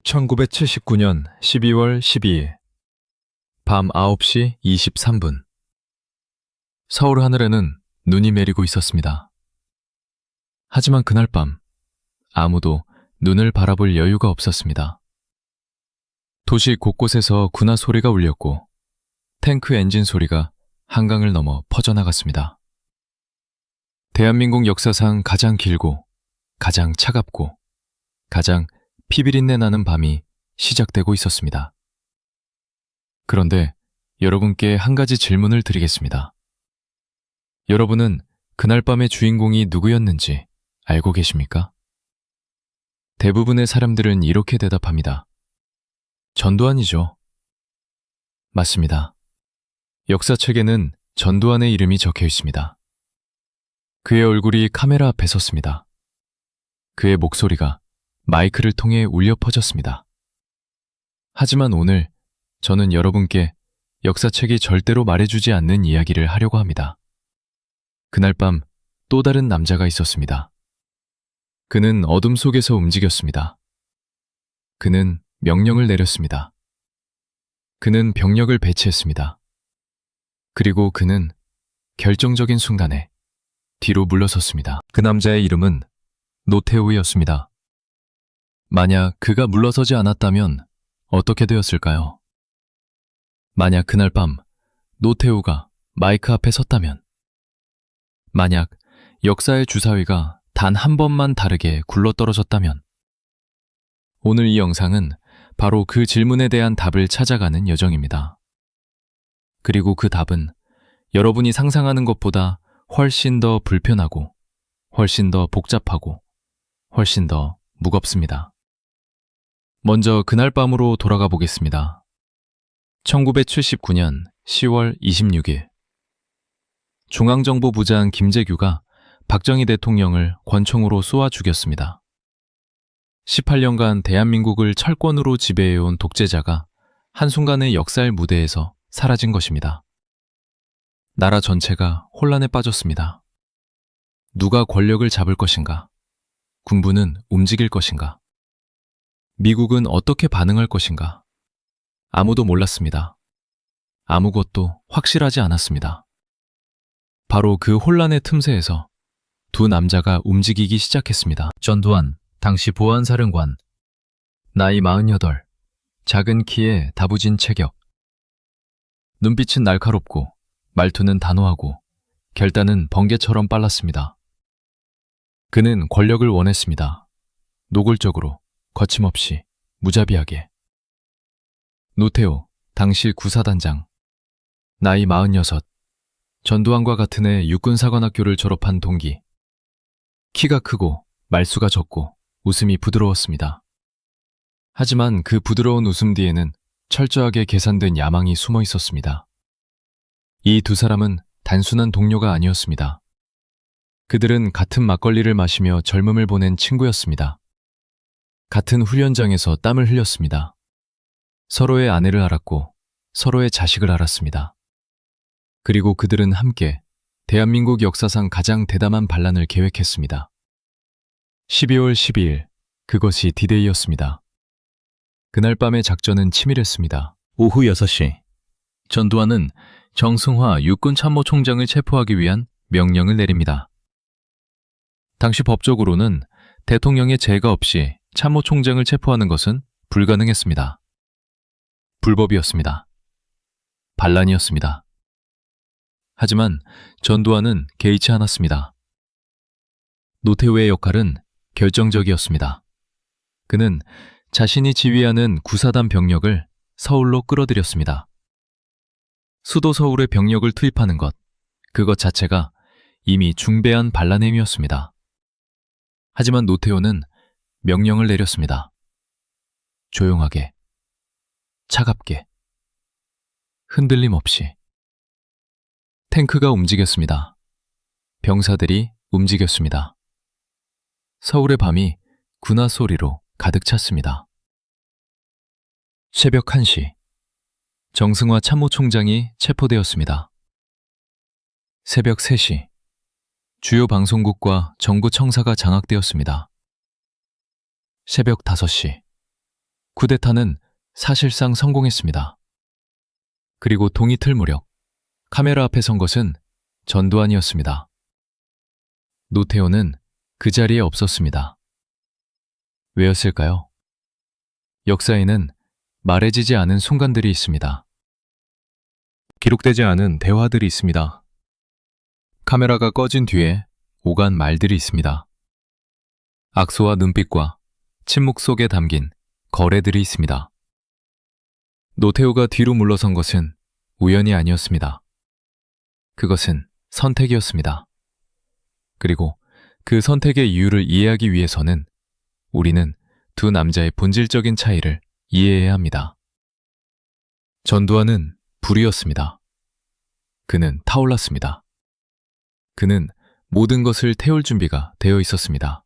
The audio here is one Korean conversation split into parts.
1979년 12월 12일 밤 9시 23분 서울 하늘에는 눈이 내리고 있었습니다. 하지만 그날 밤 아무도 눈을 바라볼 여유가 없었습니다. 도시 곳곳에서 군화 소리가 울렸고 탱크 엔진 소리가 한강을 넘어 퍼져나갔습니다. 대한민국 역사상 가장 길고 가장 차갑고 가장 피비린내 나는 밤이 시작되고 있었습니다. 그런데 여러분께 한 가지 질문을 드리겠습니다. 여러분은 그날 밤의 주인공이 누구였는지 알고 계십니까? 대부분의 사람들은 이렇게 대답합니다. 전두환이죠. 맞습니다. 역사책에는 전두환의 이름이 적혀 있습니다. 그의 얼굴이 카메라 앞에 섰습니다. 그의 목소리가 마이크를 통해 울려 퍼졌습니다. 하지만 오늘 저는 여러분께 역사책이 절대로 말해주지 않는 이야기를 하려고 합니다. 그날 밤 또 다른 남자가 있었습니다. 그는 어둠 속에서 움직였습니다. 그는 명령을 내렸습니다. 그는 병력을 배치했습니다. 그리고 그는 결정적인 순간에 뒤로 물러섰습니다. 그 남자의 이름은 노태우였습니다. 만약 그가 물러서지 않았다면 어떻게 되었을까요? 만약 그날 밤 노태우가 마이크 앞에 섰다면, 만약 역사의 주사위가 단 한 번만 다르게 굴러떨어졌다면, 오늘 이 영상은 바로 그 질문에 대한 답을 찾아가는 여정입니다. 그리고 그 답은 여러분이 상상하는 것보다 훨씬 더 불편하고 훨씬 더 복잡하고 훨씬 더 무겁습니다. 먼저 그날 밤으로 돌아가 보겠습니다. 1979년 10월 26일 중앙정보부장 김재규가 박정희 대통령을 권총으로 쏘아 죽였습니다. 18년간 대한민국을 철권으로 지배해온 독재자가 한순간에 역사의 무대에서 사라진 것입니다. 나라 전체가 혼란에 빠졌습니다. 누가 권력을 잡을 것인가? 군부는 움직일 것인가? 미국은 어떻게 반응할 것인가? 아무도 몰랐습니다. 아무것도 확실하지 않았습니다. 바로 그 혼란의 틈새에서 두 남자가 움직이기 시작했습니다. 전두환, 당시 보안사령관, 나이 48, 작은 키에 다부진 체격. 눈빛은 날카롭고 말투는 단호하고 결단은 번개처럼 빨랐습니다. 그는 권력을 원했습니다. 노골적으로, 거침없이, 무자비하게. 노태우, 당시 구사단장, 나이 46, 전두환과 같은 해 육군사관학교를 졸업한 동기. 키가 크고 말수가 적고 웃음이 부드러웠습니다. 하지만 그 부드러운 웃음 뒤에는 철저하게 계산된 야망이 숨어 있었습니다. 이 두 사람은 단순한 동료가 아니었습니다. 그들은 같은 막걸리를 마시며 젊음을 보낸 친구였습니다. 같은 훈련장에서 땀을 흘렸습니다. 서로의 아내를 알았고 서로의 자식을 알았습니다. 그리고 그들은 함께 대한민국 역사상 가장 대담한 반란을 계획했습니다. 12월 12일, 그것이 D-Day였습니다. 그날 밤의 작전은 치밀했습니다. 오후 6시, 전두환은 정승화 육군참모총장을 체포하기 위한 명령을 내립니다. 당시 법적으로는 대통령의 제가 없이 참모총장을 체포하는 것은 불가능했습니다. 불법이었습니다. 반란이었습니다. 하지만 전두환은 개의치 않았습니다. 노태우의 역할은 결정적이었습니다. 그는 자신이 지휘하는 구사단 병력을 서울로 끌어들였습니다. 수도 서울에 병력을 투입하는 것, 그것 자체가 이미 중대한 반란 행위였습니다. 하지만 노태우는 명령을 내렸습니다. 조용하게, 차갑게, 흔들림 없이. 탱크가 움직였습니다. 병사들이 움직였습니다. 서울의 밤이 군화 소리로 가득 찼습니다. 새벽 1시, 정승화 참모총장이 체포되었습니다. 새벽 3시, 주요 방송국과 정부 청사가 장악되었습니다. 새벽 5시, 쿠데타는 사실상 성공했습니다. 그리고 동이틀 무렵 카메라 앞에 선 것은 전두환이었습니다. 노태우는 그 자리에 없었습니다. 왜였을까요? 역사에는 말해지지 않은 순간들이 있습니다. 기록되지 않은 대화들이 있습니다. 카메라가 꺼진 뒤에 오간 말들이 있습니다. 악수와 눈빛과 침묵 속에 담긴 거래들이 있습니다. 노태우가 뒤로 물러선 것은 우연이 아니었습니다. 그것은 선택이었습니다. 그리고 그 선택의 이유를 이해하기 위해서는 우리는 두 남자의 본질적인 차이를 이해해야 합니다. 전두환은 불이었습니다. 그는 타올랐습니다. 그는 모든 것을 태울 준비가 되어 있었습니다.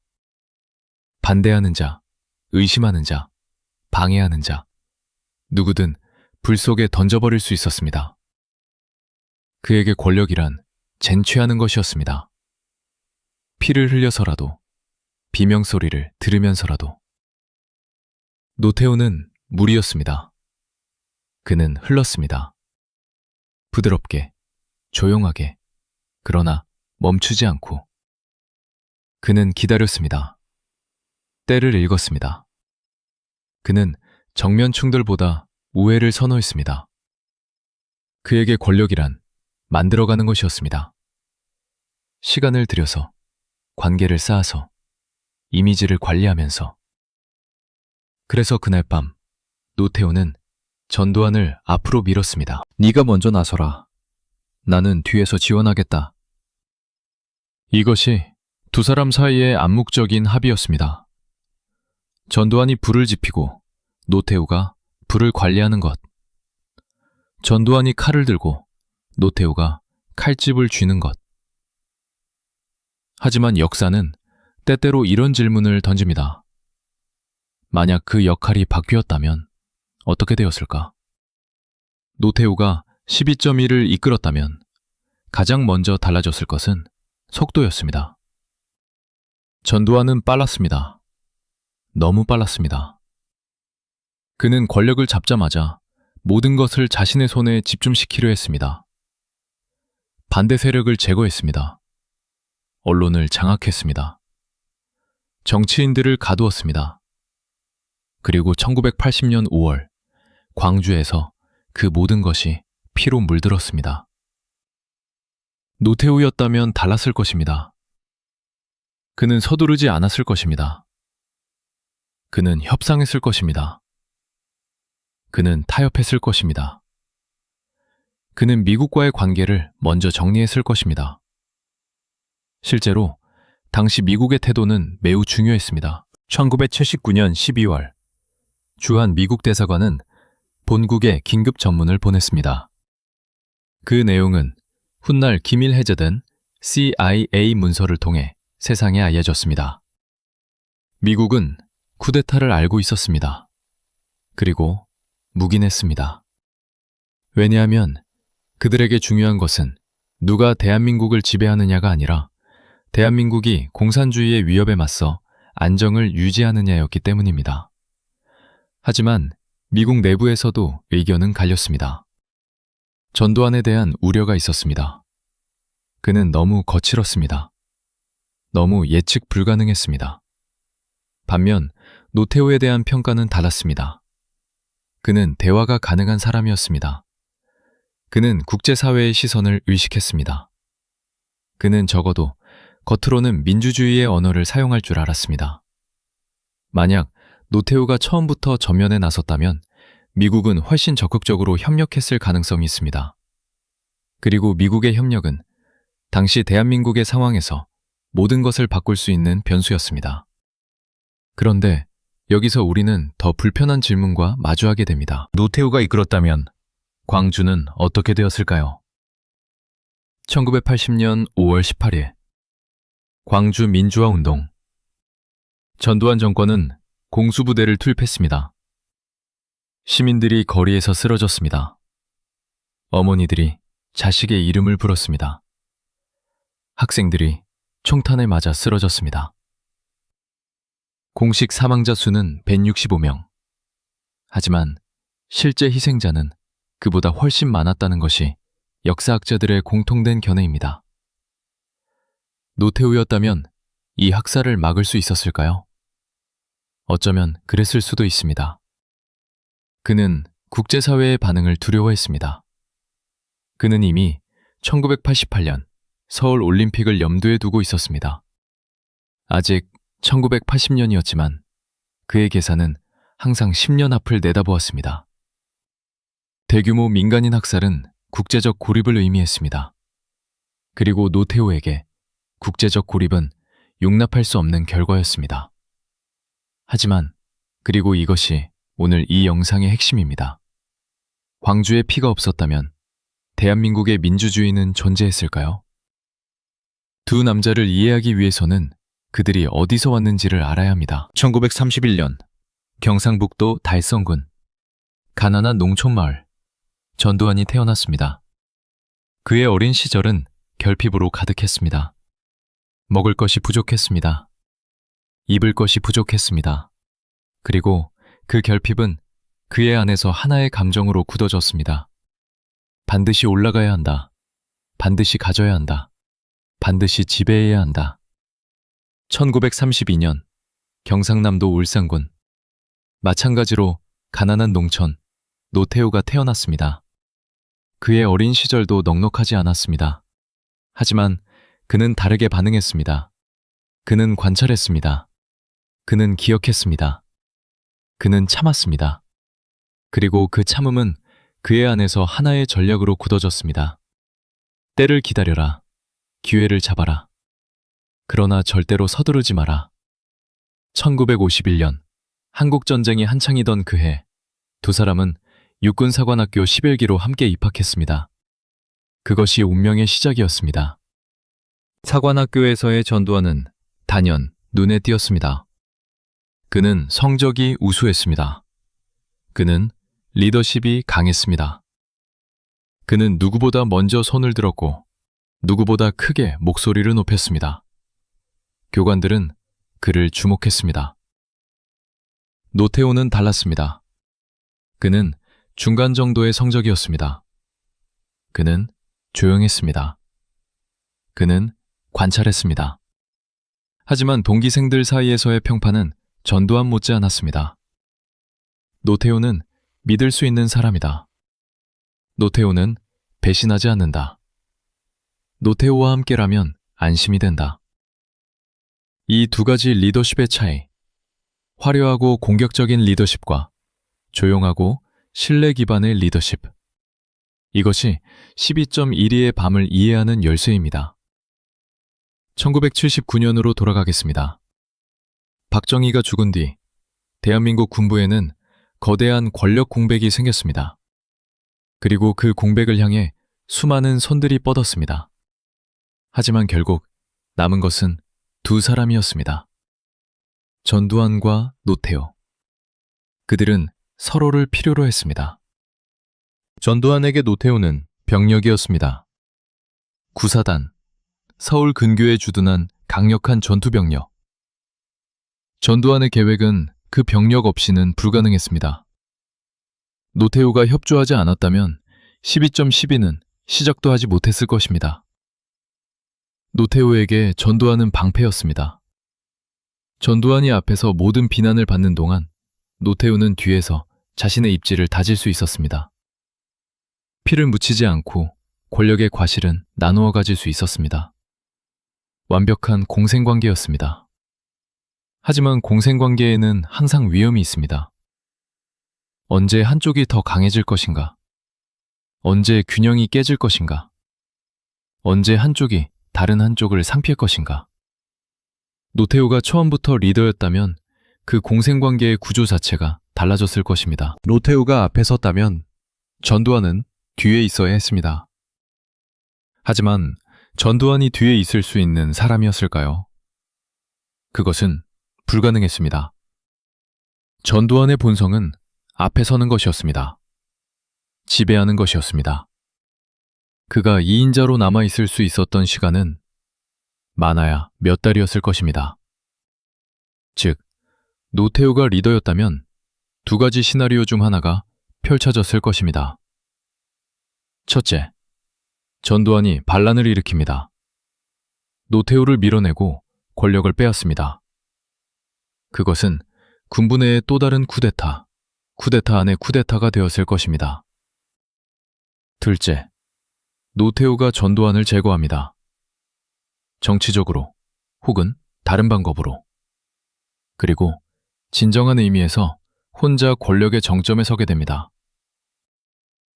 반대하는 자, 의심하는 자, 방해하는 자, 누구든 불 속에 던져버릴 수 있었습니다. 그에게 권력이란 쟁취하는 것이었습니다. 피를 흘려서라도, 비명소리를 들으면서라도. 노태우는 물이었습니다. 그는 흘렀습니다. 부드럽게, 조용하게, 그러나 멈추지 않고. 그는 기다렸습니다. 때를 읽었습니다. 그는 정면 충돌보다 우회를 선호했습니다. 그에게 권력이란 만들어가는 것이었습니다. 시간을 들여서, 관계를 쌓아서, 이미지를 관리하면서. 그래서 그날 밤 노태우는 전두환을 앞으로 밀었습니다. 네가 먼저 나서라. 나는 뒤에서 지원하겠다. 이것이 두 사람 사이의 암묵적인 합의였습니다. 전두환이 불을 지피고 노태우가 불을 관리하는 것. 전두환이 칼을 들고 노태우가 칼집을 쥐는 것. 하지만 역사는 때때로 이런 질문을 던집니다. 만약 그 역할이 바뀌었다면 어떻게 되었을까? 노태우가 12.1을 이끌었다면 가장 먼저 달라졌을 것은 속도였습니다. 전두환은 빨랐습니다. 너무 빨랐습니다. 그는 권력을 잡자마자 모든 것을 자신의 손에 집중시키려 했습니다. 반대 세력을 제거했습니다. 언론을 장악했습니다. 정치인들을 가두었습니다. 그리고 1980년 5월 광주에서 그 모든 것이 피로 물들었습니다. 노태우였다면 달랐을 것입니다. 그는 서두르지 않았을 것입니다. 그는 협상했을 것입니다. 그는 타협했을 것입니다. 그는 미국과의 관계를 먼저 정리했을 것입니다. 실제로 당시 미국의 태도는 매우 중요했습니다. 1979년 12월 주한 미국 대사관은 본국에 긴급 전문을 보냈습니다. 그 내용은 훗날 기밀 해제된 CIA 문서를 통해 세상에 알려졌습니다. 미국은 쿠데타를 알고 있었습니다. 그리고 묵인했습니다. 왜냐하면 그들에게 중요한 것은 누가 대한민국을 지배하느냐가 아니라 대한민국이 공산주의의 위협에 맞서 안정을 유지하느냐였기 때문입니다. 하지만 미국 내부에서도 의견은 갈렸습니다. 전두환에 대한 우려가 있었습니다. 그는 너무 거칠었습니다. 너무 예측 불가능했습니다. 반면 노태우에 대한 평가는 달랐습니다. 그는 대화가 가능한 사람이었습니다. 그는 국제사회의 시선을 의식했습니다. 그는 적어도 겉으로는 민주주의의 언어를 사용할 줄 알았습니다. 만약 노태우가 처음부터 전면에 나섰다면 미국은 훨씬 적극적으로 협력했을 가능성이 있습니다. 그리고 미국의 협력은 당시 대한민국의 상황에서 모든 것을 바꿀 수 있는 변수였습니다. 그런데 여기서 우리는 더 불편한 질문과 마주하게 됩니다. 노태우가 이끌었다면 광주는 어떻게 되었을까요? 1980년 5월 18일 광주 민주화운동. 전두환 정권은 공수부대를 투입했습니다. 시민들이 거리에서 쓰러졌습니다. 어머니들이 자식의 이름을 불었습니다. 학생들이 총탄에 맞아 쓰러졌습니다. 공식 사망자 수는 165명. 하지만 실제 희생자는 그보다 훨씬 많았다는 것이 역사학자들의 공통된 견해입니다. 노태우였다면 이 학살을 막을 수 있었을까요? 어쩌면 그랬을 수도 있습니다. 그는 국제사회의 반응을 두려워했습니다. 그는 이미 1988년 서울 올림픽을 염두에 두고 있었습니다. 아직 1980년이었지만 그의 계산은 항상 10년 앞을 내다보았습니다. 대규모 민간인 학살은 국제적 고립을 의미했습니다. 그리고 노태우에게 국제적 고립은 용납할 수 없는 결과였습니다. 하지만 그리고 이것이 오늘 이 영상의 핵심입니다. 광주에 피가 없었다면 대한민국의 민주주의는 존재했을까요? 두 남자를 이해하기 위해서는 그들이 어디서 왔는지를 알아야 합니다. 1931년 경상북도 달성군 가난한 농촌마을 전두환이 태어났습니다. 그의 어린 시절은 결핍으로 가득했습니다. 먹을 것이 부족했습니다. 입을 것이 부족했습니다. 그리고 그 결핍은 그의 안에서 하나의 감정으로 굳어졌습니다. 반드시 올라가야 한다. 반드시 가져야 한다. 반드시 지배해야 한다. 1932년 경상남도 울산군 마찬가지로 가난한 농촌 노태우가 태어났습니다. 그의 어린 시절도 넉넉하지 않았습니다. 하지만 그는 다르게 반응했습니다. 그는 관찰했습니다. 그는 기억했습니다. 그는 참았습니다. 그리고 그 참음은 그의 안에서 하나의 전략으로 굳어졌습니다. 때를 기다려라. 기회를 잡아라. 그러나 절대로 서두르지 마라. 1951년 한국전쟁이 한창이던 그해 두 사람은 육군사관학교 11기로 함께 입학했습니다. 그것이 운명의 시작이었습니다. 사관학교에서의 전두환은 단연 눈에 띄었습니다. 그는 성적이 우수했습니다. 그는 리더십이 강했습니다. 그는 누구보다 먼저 손을 들었고 누구보다 크게 목소리를 높였습니다. 교관들은 그를 주목했습니다. 노태우는 달랐습니다. 그는 중간 정도의 성적이었습니다. 그는 조용했습니다. 그는 관찰했습니다. 하지만 동기생들 사이에서의 평판은 전두환 못지 않았습니다. 노태우는 믿을 수 있는 사람이다. 노태우는 배신하지 않는다. 노태우와 함께라면 안심이 된다. 이 두 가지 리더십의 차이, 화려하고 공격적인 리더십과 조용하고 신뢰 기반의 리더십. 이것이 12.12의 밤을 이해하는 열쇠입니다. 1979년으로 돌아가겠습니다. 박정희가 죽은 뒤 대한민국 군부에는 거대한 권력 공백이 생겼습니다. 그리고 그 공백을 향해 수많은 손들이 뻗었습니다. 하지만 결국 남은 것은 두 사람이었습니다. 전두환과 노태우. 그들은 서로를 필요로 했습니다. 전두환에게 노태우는 병력이었습니다. 구사단, 서울 근교에 주둔한 강력한 전투병력. 전두환의 계획은 그 병력 없이는 불가능했습니다. 노태우가 협조하지 않았다면 12.12는 시작도 하지 못했을 것입니다. 노태우에게 전두환은 방패였습니다. 전두환이 앞에서 모든 비난을 받는 동안 노태우는 뒤에서 자신의 입지를 다질 수 있었습니다. 피를 묻히지 않고 권력의 과실은 나누어 가질 수 있었습니다. 완벽한 공생관계였습니다. 하지만 공생관계에는 항상 위험이 있습니다. 언제 한쪽이 더 강해질 것인가? 언제 균형이 깨질 것인가? 언제 한쪽이 다른 한쪽을 상피할 것인가? 노태우가 처음부터 리더였다면 그 공생관계의 구조 자체가 달라졌을 것입니다. 노태우가 앞에 섰다면 전두환은 뒤에 있어야 했습니다. 하지만 전두환이 뒤에 있을 수 있는 사람이었을까요? 그것은 불가능했습니다. 전두환의 본성은 앞에 서는 것이었습니다. 지배하는 것이었습니다. 그가 2인자로 남아있을 수 있었던 시간은 많아야 몇 달이었을 것입니다. 즉, 노태우가 리더였다면 두 가지 시나리오 중 하나가 펼쳐졌을 것입니다. 첫째, 전두환이 반란을 일으킵니다. 노태우를 밀어내고 권력을 빼앗습니다. 그것은 군부 내의 또 다른 쿠데타 안의 쿠데타가 되었을 것입니다. 둘째, 노태우가 전두환을 제거합니다. 정치적으로 혹은 다른 방법으로. 그리고 진정한 의미에서 혼자 권력의 정점에 서게 됩니다.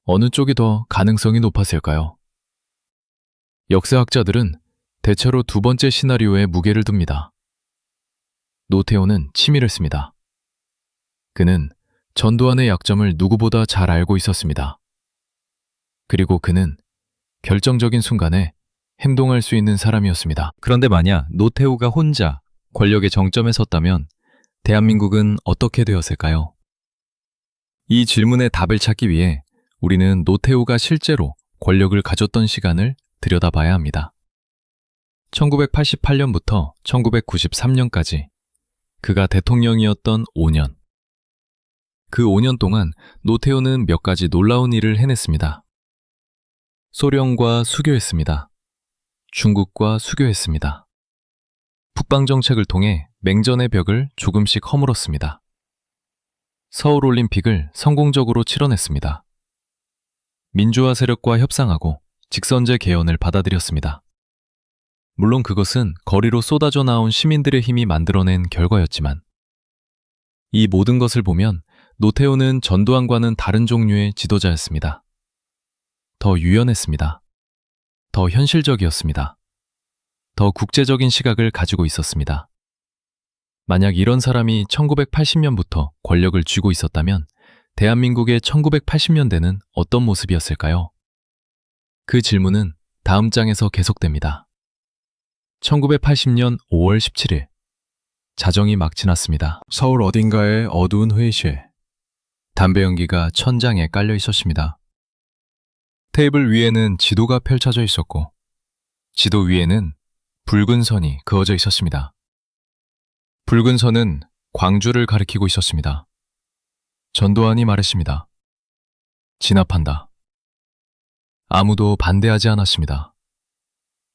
어느 쪽이 더 가능성이 높았을까요? 역사학자들은 대체로 두 번째 시나리오에 무게를 둡니다. 노태우는 치밀했습니다. 그는 전두환의 약점을 누구보다 잘 알고 있었습니다. 그리고 그는 결정적인 순간에 행동할 수 있는 사람이었습니다. 그런데 만약 노태우가 혼자 권력의 정점에 섰다면 대한민국은 어떻게 되었을까요? 이 질문의 답을 찾기 위해 우리는 노태우가 실제로 권력을 가졌던 시간을 들여다봐야 합니다. 1988년부터 1993년까지 그가 대통령이었던 5년. 그 5년 동안 노태우는 몇 가지 놀라운 일을 해냈습니다. 소련과 수교했습니다. 중국과 수교했습니다. 북방정책을 통해 맹전의 벽을 조금씩 허물었습니다. 서울올림픽을 성공적으로 치러냈습니다. 민주화 세력과 협상하고 직선제 개헌을 받아들였습니다. 물론 그것은 거리로 쏟아져 나온 시민들의 힘이 만들어낸 결과였지만 이 모든 것을 보면 노태우는 전두환과는 다른 종류의 지도자였습니다. 더 유연했습니다. 더 현실적이었습니다. 더 국제적인 시각을 가지고 있었습니다. 만약 이런 사람이 1980년부터 권력을 쥐고 있었다면 대한민국의 1980년대는 어떤 모습이었을까요? 그 질문은 다음 장에서 계속됩니다. 1980년 5월 17일, 자정이 막 지났습니다. 서울 어딘가의 어두운 회의실, 담배 연기가 천장에 깔려 있었습니다. 테이블 위에는 지도가 펼쳐져 있었고 지도 위에는 붉은 선이 그어져 있었습니다. 붉은 선은 광주를 가리키고 있었습니다. 전두환이 말했습니다. 진압한다. 아무도 반대하지 않았습니다.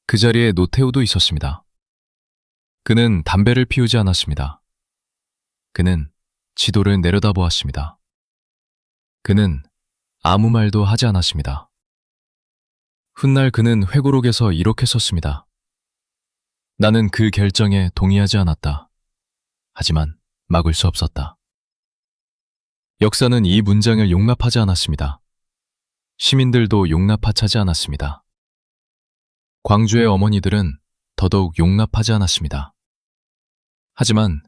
그 자리에 노태우도 있었습니다. 그는 담배를 피우지 않았습니다. 그는 지도를 내려다보았습니다. 그는 아무 말도 하지 않았습니다. 훗날 그는 회고록에서 이렇게 썼습니다. 나는 그 결정에 동의하지 않았다. 하지만 막을 수 없었다. 역사는 이 문장을 용납하지 않았습니다. 시민들도 용납하지 않았습니다. 광주의 어머니들은 더더욱 용납하지 않았습니다. 하지만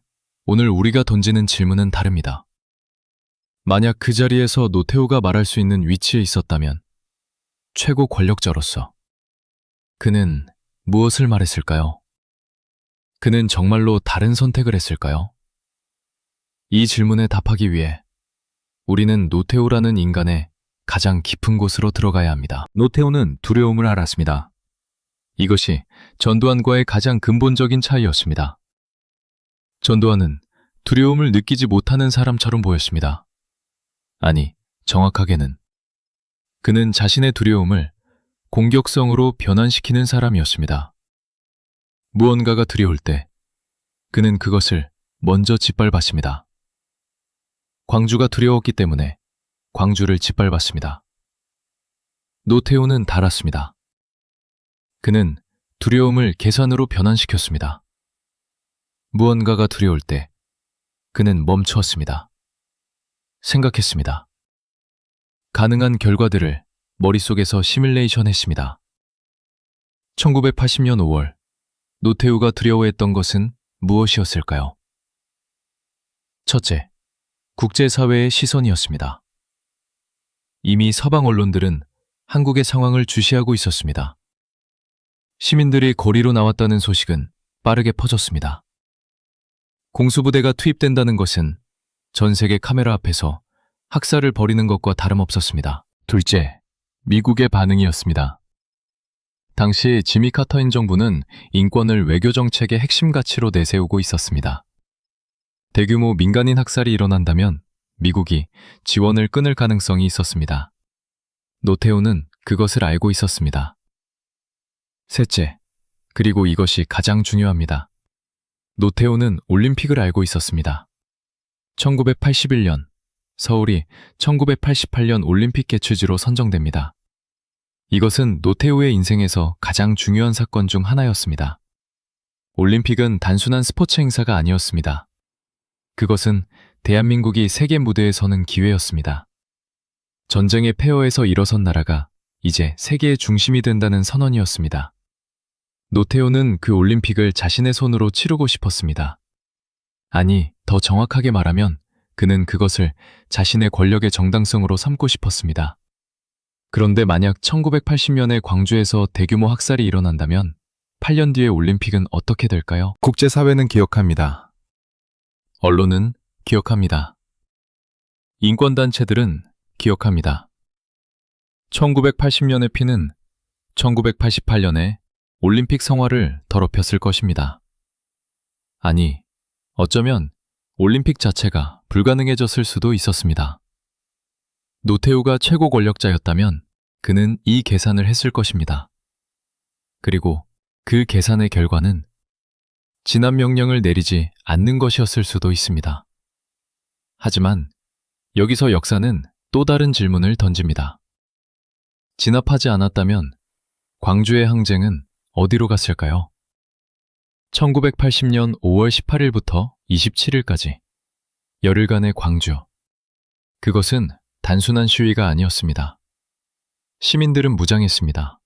오늘 우리가 던지는 질문은 다릅니다. 만약 그 자리에서 노태우가 말할 수 있는 위치에 있었다면 최고 권력자로서 그는 무엇을 말했을까요? 그는 정말로 다른 선택을 했을까요? 이 질문에 답하기 위해 우리는 노태우라는 인간의 가장 깊은 곳으로 들어가야 합니다. 노태우는 두려움을 알았습니다. 이것이 전두환과의 가장 근본적인 차이였습니다. 전두환은 두려움을 느끼지 못하는 사람처럼 보였습니다. 아니, 정확하게는 그는 자신의 두려움을 공격성으로 변환시키는 사람이었습니다. 무언가가 두려울 때 그는 그것을 먼저 짓밟았습니다. 광주가 두려웠기 때문에 광주를 짓밟았습니다. 노태우는 달았습니다. 그는 두려움을 계산으로 변환시켰습니다. 무언가가 두려울 때 그는 멈추었습니다. 생각했습니다. 가능한 결과들을 머릿속에서 시뮬레이션 했습니다. 1980년 5월, 노태우가 두려워했던 것은 무엇이었을까요? 첫째, 국제사회의 시선이었습니다. 이미 서방 언론들은 한국의 상황을 주시하고 있었습니다. 시민들이 거리로 나왔다는 소식은 빠르게 퍼졌습니다. 공수부대가 투입된다는 것은 전 세계 카메라 앞에서 학살을 벌이는 것과 다름없었습니다. 둘째, 미국의 반응이었습니다. 당시 지미 카터 행정부는 인권을 외교 정책의 핵심 가치로 내세우고 있었습니다. 대규모 민간인 학살이 일어난다면 미국이 지원을 끊을 가능성이 있었습니다. 노태우는 그것을 알고 있었습니다. 셋째, 그리고 이것이 가장 중요합니다. 노태우는 올림픽을 알고 있었습니다. 1981년, 서울이 1988년 올림픽 개최지로 선정됩니다. 이것은 노태우의 인생에서 가장 중요한 사건 중 하나였습니다. 올림픽은 단순한 스포츠 행사가 아니었습니다. 그것은 대한민국이 세계 무대에 서는 기회였습니다. 전쟁의 폐허에서 일어선 나라가 이제 세계의 중심이 된다는 선언이었습니다. 노태우는 그 올림픽을 자신의 손으로 치르고 싶었습니다. 아니, 더 정확하게 말하면 그는 그것을 자신의 권력의 정당성으로 삼고 싶었습니다. 그런데 만약 1980년에 광주에서 대규모 학살이 일어난다면 8년 뒤의 올림픽은 어떻게 될까요? 국제사회는 기억합니다. 언론은 기억합니다. 인권단체들은 기억합니다. 1980년의 피는 1988년에 올림픽 성화를 더럽혔을 것입니다. 아니, 어쩌면 올림픽 자체가 불가능해졌을 수도 있었습니다. 노태우가 최고 권력자였다면 그는 이 계산을 했을 것입니다. 그리고 그 계산의 결과는 진압 명령을 내리지 않는 것이었을 수도 있습니다. 하지만 여기서 역사는 또 다른 질문을 던집니다. 진압하지 않았다면 광주의 항쟁은 어디로 갔을까요? 1980년 5월 18일부터 27일까지 열흘간의 광주. 그것은 단순한 시위가 아니었습니다. 시민들은 무장했습니다.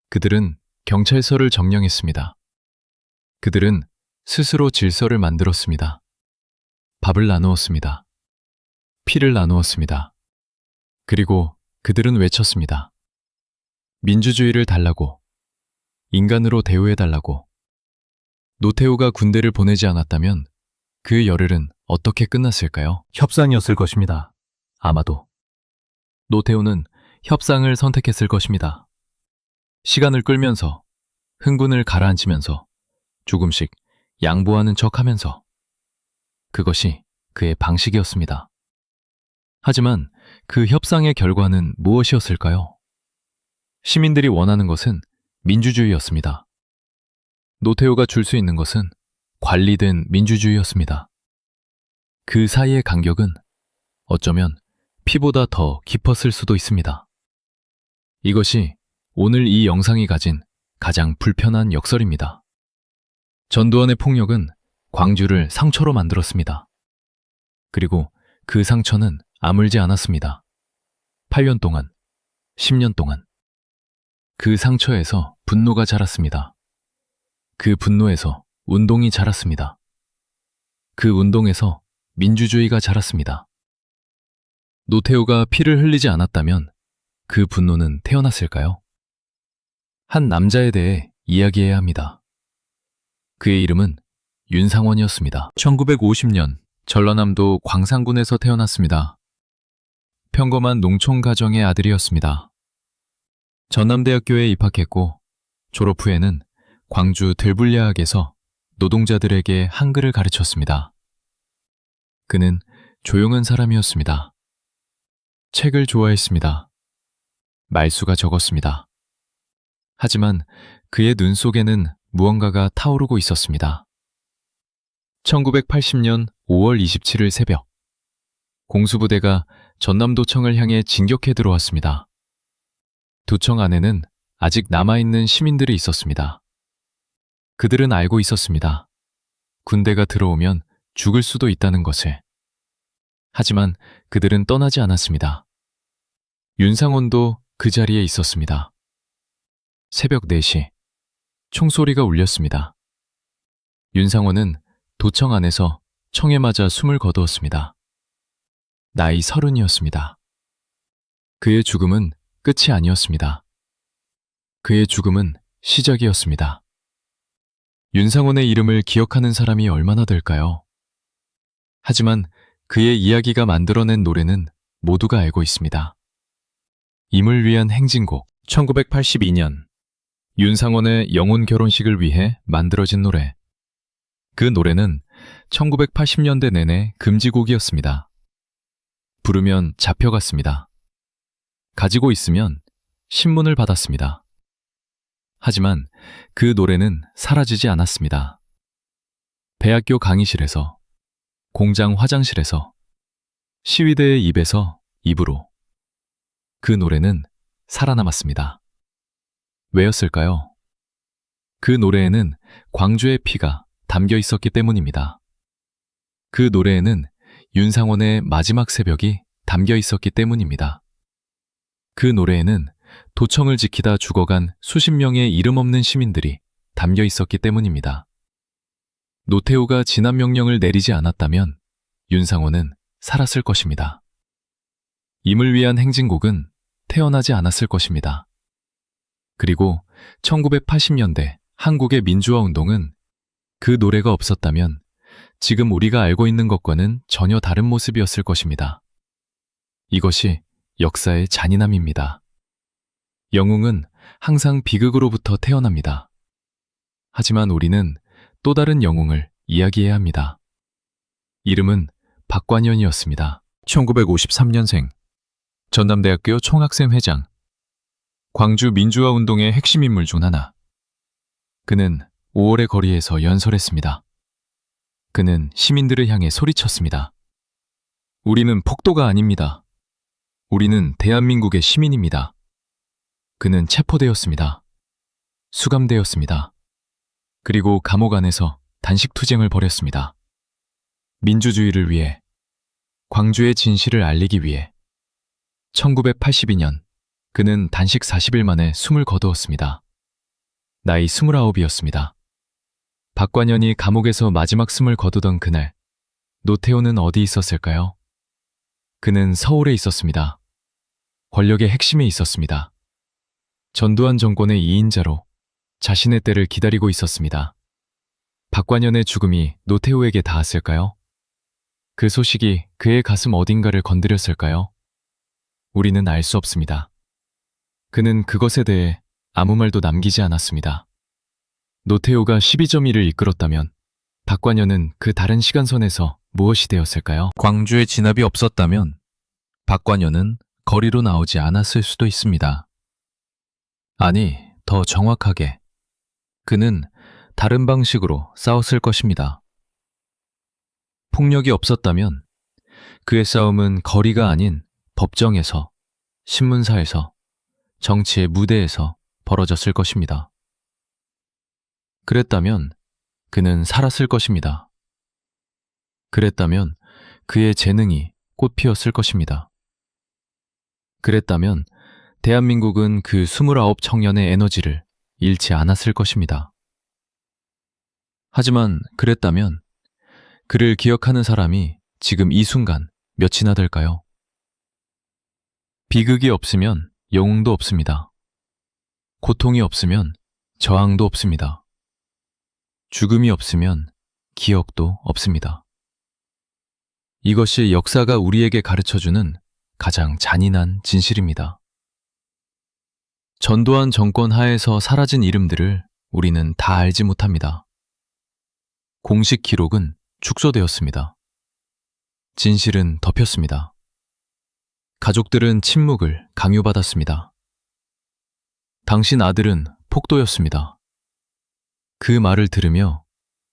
그들은 경찰서를 점령했습니다. 그들은 스스로 질서를 만들었습니다. 밥을 나누었습니다. 피를 나누었습니다. 그리고 그들은 외쳤습니다. 민주주의를 달라고, 인간으로 대우해달라고. 노태우가 군대를 보내지 않았다면 그 열흘은 어떻게 끝났을까요? 협상이었을 것입니다. 아마도. 노태우는 협상을 선택했을 것입니다. 시간을 끌면서, 흥분을 가라앉히면서, 조금씩 양보하는 척하면서. 그것이 그의 방식이었습니다. 하지만 그 협상의 결과는 무엇이었을까요? 시민들이 원하는 것은 민주주의였습니다. 노태우가 줄 수 있는 것은 관리된 민주주의였습니다. 그 사이의 간격은 어쩌면 피보다 더 깊었을 수도 있습니다. 이것이 오늘 이 영상이 가진 가장 불편한 역설입니다. 전두환의 폭력은 광주를 상처로 만들었습니다. 그리고 그 상처는 아물지 않았습니다. 8년 동안, 10년 동안. 그 상처에서 분노가 자랐습니다. 그 분노에서 운동이 자랐습니다. 그 운동에서 민주주의가 자랐습니다. 노태우가 피를 흘리지 않았다면 그 분노는 태어났을까요? 한 남자에 대해 이야기해야 합니다. 그의 이름은 윤상원이었습니다. 1950년 전라남도 광산군에서 태어났습니다. 평범한 농촌 가정의 아들이었습니다. 전남대학교에 입학했고 졸업 후에는 광주 들불야학에서 노동자들에게 한글을 가르쳤습니다. 그는 조용한 사람이었습니다. 책을 좋아했습니다. 말수가 적었습니다. 하지만 그의 눈 속에는 무언가가 타오르고 있었습니다. 1980년 5월 27일 새벽, 공수부대가 전남도청을 향해 진격해 들어왔습니다. 도청 안에는 아직 남아있는 시민들이 있었습니다. 그들은 알고 있었습니다. 군대가 들어오면 죽을 수도 있다는 것을. 하지만 그들은 떠나지 않았습니다. 윤상원도 그 자리에 있었습니다. 새벽 4시, 총소리가 울렸습니다. 윤상원은 도청 안에서 총에 맞아 숨을 거두었습니다. 나이 30이었습니다. 그의 죽음은 끝이 아니었습니다. 그의 죽음은 시작이었습니다. 윤상원의 이름을 기억하는 사람이 얼마나 될까요? 하지만 그의 이야기가 만들어낸 노래는 모두가 알고 있습니다. 임을 위한 행진곡. 1982년 윤상원의 영혼 결혼식을 위해 만들어진 노래. 그 노래는 1980년대 내내 금지곡이었습니다. 부르면 잡혀갔습니다. 가지고 있으면 신문을 받았습니다. 하지만 그 노래는 사라지지 않았습니다. 대학교 강의실에서, 공장 화장실에서, 시위대의 입에서 입으로 그 노래는 살아남았습니다. 왜였을까요? 그 노래에는 광주의 피가 담겨 있었기 때문입니다. 그 노래에는 윤상원의 마지막 새벽이 담겨 있었기 때문입니다. 그 노래에는 도청을 지키다 죽어간 수십 명의 이름 없는 시민들이 담겨 있었기 때문입니다. 노태우가 진압 명령을 내리지 않았다면 윤상원은 살았을 것입니다. 임을 위한 행진곡은 태어나지 않았을 것입니다. 그리고 1980년대 한국의 민주화 운동은 그 노래가 없었다면 지금 우리가 알고 있는 것과는 전혀 다른 모습이었을 것입니다. 이것이 역사의 잔인함입니다. 영웅은 항상 비극으로부터 태어납니다. 하지만 우리는 또 다른 영웅을 이야기해야 합니다. 이름은 박관현이었습니다. 1953년생, 전남대학교 총학생 회장, 광주 민주화 운동의 핵심 인물 중 하나. 그는 5월의 거리에서 연설했습니다. 그는 시민들을 향해 소리쳤습니다. 우리는 폭도가 아닙니다. 우리는 대한민국의 시민입니다. 그는 체포되었습니다. 수감되었습니다. 그리고 감옥 안에서 단식투쟁을 벌였습니다. 민주주의를 위해, 광주의 진실을 알리기 위해. 1982년 그는 단식 40일 만에 숨을 거두었습니다. 나이 29이었습니다. 박관현이 감옥에서 마지막 숨을 거두던 그날, 노태우는 어디 있었을까요? 그는 서울에 있었습니다. 권력의 핵심에 있었습니다. 전두환 정권의 2인자로 자신의 때를 기다리고 있었습니다. 박관현의 죽음이 노태우에게 닿았을까요? 그 소식이 그의 가슴 어딘가를 건드렸을까요? 우리는 알 수 없습니다. 그는 그것에 대해 아무 말도 남기지 않았습니다. 노태우가 12.1을 이끌었다면 박관현은 그 다른 시간선에서 무엇이 되었을까요? 광주에 진압이 없었다면 박관현은 거리로 나오지 않았을 수도 있습니다. 아니, 더 정확하게 그는 다른 방식으로 싸웠을 것입니다. 폭력이 없었다면 그의 싸움은 거리가 아닌 법정에서, 신문사에서, 정치의 무대에서 벌어졌을 것입니다. 그랬다면 그는 살았을 것입니다. 그랬다면 그의 재능이 꽃피었을 것입니다. 그랬다면 대한민국은 그 29 청년의 에너지를 잃지 않았을 것입니다. 하지만 그랬다면 그를 기억하는 사람이 지금 이 순간 몇이나 될까요? 비극이 없으면 영웅도 없습니다. 고통이 없으면 저항도 없습니다. 죽음이 없으면 기억도 없습니다. 이것이 역사가 우리에게 가르쳐주는 가장 잔인한 진실입니다. 전두환 정권 하에서 사라진 이름들을 우리는 다 알지 못합니다. 공식 기록은 축소되었습니다. 진실은 덮였습니다. 가족들은 침묵을 강요받았습니다. 당신 아들은 폭도였습니다. 그 말을 들으며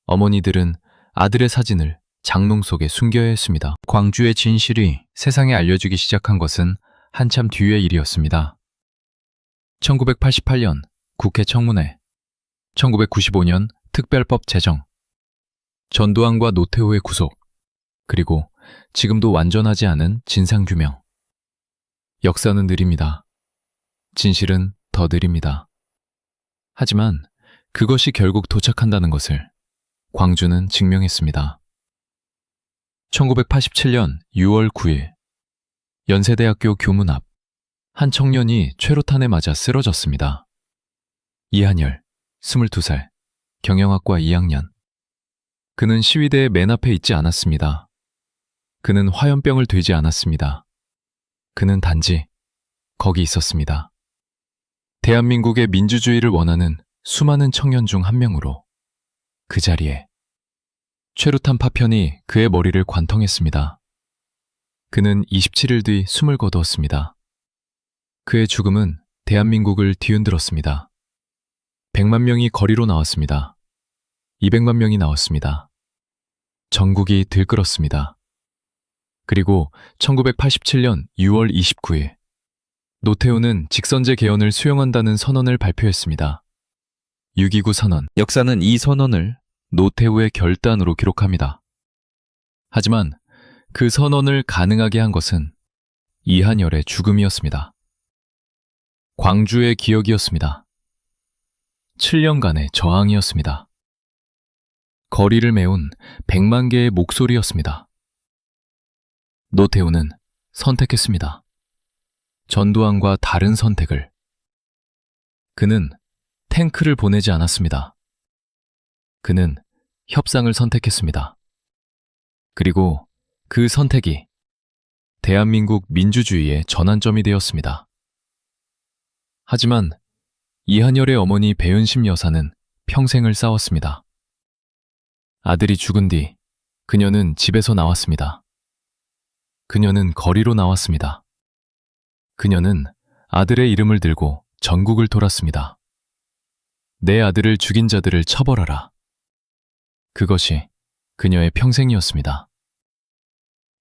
어머니들은 아들의 사진을 장롱 속에 숨겨야 했습니다. 광주의 진실이 세상에 알려지기 시작한 것은 한참 뒤의 일이었습니다. 1988년 국회 청문회, 1995년 특별법 제정, 전두환과 노태우의 구속, 그리고 지금도 완전하지 않은 진상규명. 역사는 느립니다. 진실은 더 느립니다. 하지만 그것이 결국 도착한다는 것을 광주는 증명했습니다. 1987년 6월 9일 연세대학교 교문 앞 한 청년이 최루탄에 맞아 쓰러졌습니다. 이한열, 22살, 경영학과 2학년. 그는 시위대의 맨 앞에 있지 않았습니다. 그는 화염병을 들지 않았습니다. 그는 단지 거기 있었습니다. 대한민국의 민주주의를 원하는 수많은 청년 중 한 명으로 그 자리에 최루탄 파편이 그의 머리를 관통했습니다. 그는 27일 뒤 숨을 거두었습니다. 그의 죽음은 대한민국을 뒤흔들었습니다. 100만 명이 거리로 나왔습니다. 200만 명이 나왔습니다. 전국이 들끓었습니다. 그리고 1987년 6월 29일, 노태우는 직선제 개헌을 수용한다는 선언을 발표했습니다. 6.29 선언. 역사는 이 선언을 노태우의 결단으로 기록합니다. 하지만 그 선언을 가능하게 한 것은 이한열의 죽음이었습니다. 광주의 기억이었습니다. 7년간의 저항이었습니다. 거리를 메운 100만 개의 목소리였습니다. 노태우는 선택했습니다. 전두환과 다른 선택을. 그는 탱크를 보내지 않았습니다. 그는 협상을 선택했습니다. 그리고 그 선택이 대한민국 민주주의의 전환점이 되었습니다. 하지만 이한열의 어머니 배은심 여사는 평생을 싸웠습니다. 아들이 죽은 뒤 그녀는 집에서 나왔습니다. 그녀는 거리로 나왔습니다. 그녀는 아들의 이름을 들고 전국을 돌았습니다. 내 아들을 죽인 자들을 처벌하라. 그것이 그녀의 평생이었습니다.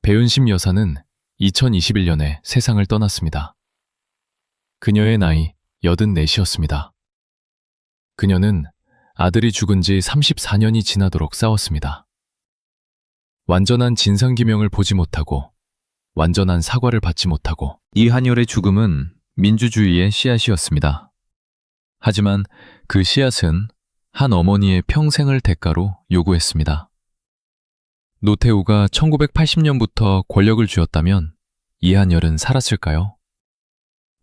배은심 여사는 2021년에 세상을 떠났습니다. 그녀의 나이 84이었습니다. 그녀는 아들이 죽은 지 34년이 지나도록 싸웠습니다. 완전한 진상규명을 보지 못하고 완전한 사과를 받지 못하고 이한열의 죽음은 민주주의의 씨앗이었습니다. 하지만 그 씨앗은 한 어머니의 평생을 대가로 요구했습니다. 노태우가 1980년부터 권력을 쥐었다면 이한열은 살았을까요?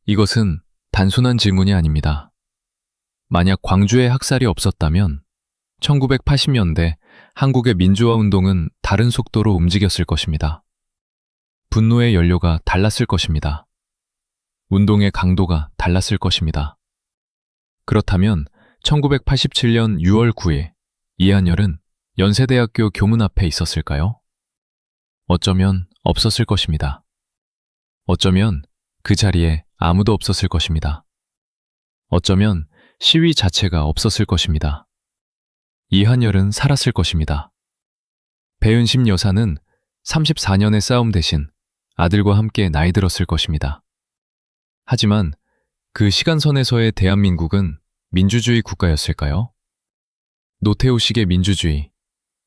이것은 단순한 질문이 아닙니다. 만약 광주의 학살이 없었다면 1980년대 한국의 민주화 운동은 다른 속도로 움직였을 것입니다. 분노의 연료가 달랐을 것입니다. 운동의 강도가 달랐을 것입니다. 그렇다면 1987년 6월 9일 이한열은 연세대학교 교문 앞에 있었을까요? 어쩌면 없었을 것입니다. 어쩌면 그 자리에 아무도 없었을 것입니다. 어쩌면 시위 자체가 없었을 것입니다. 이한열은 살았을 것입니다. 배은심 여사는 34년의 싸움 대신 아들과 함께 나이 들었을 것입니다. 하지만 그 시간선에서의 대한민국은 민주주의 국가였을까요? 노태우식의 민주주의,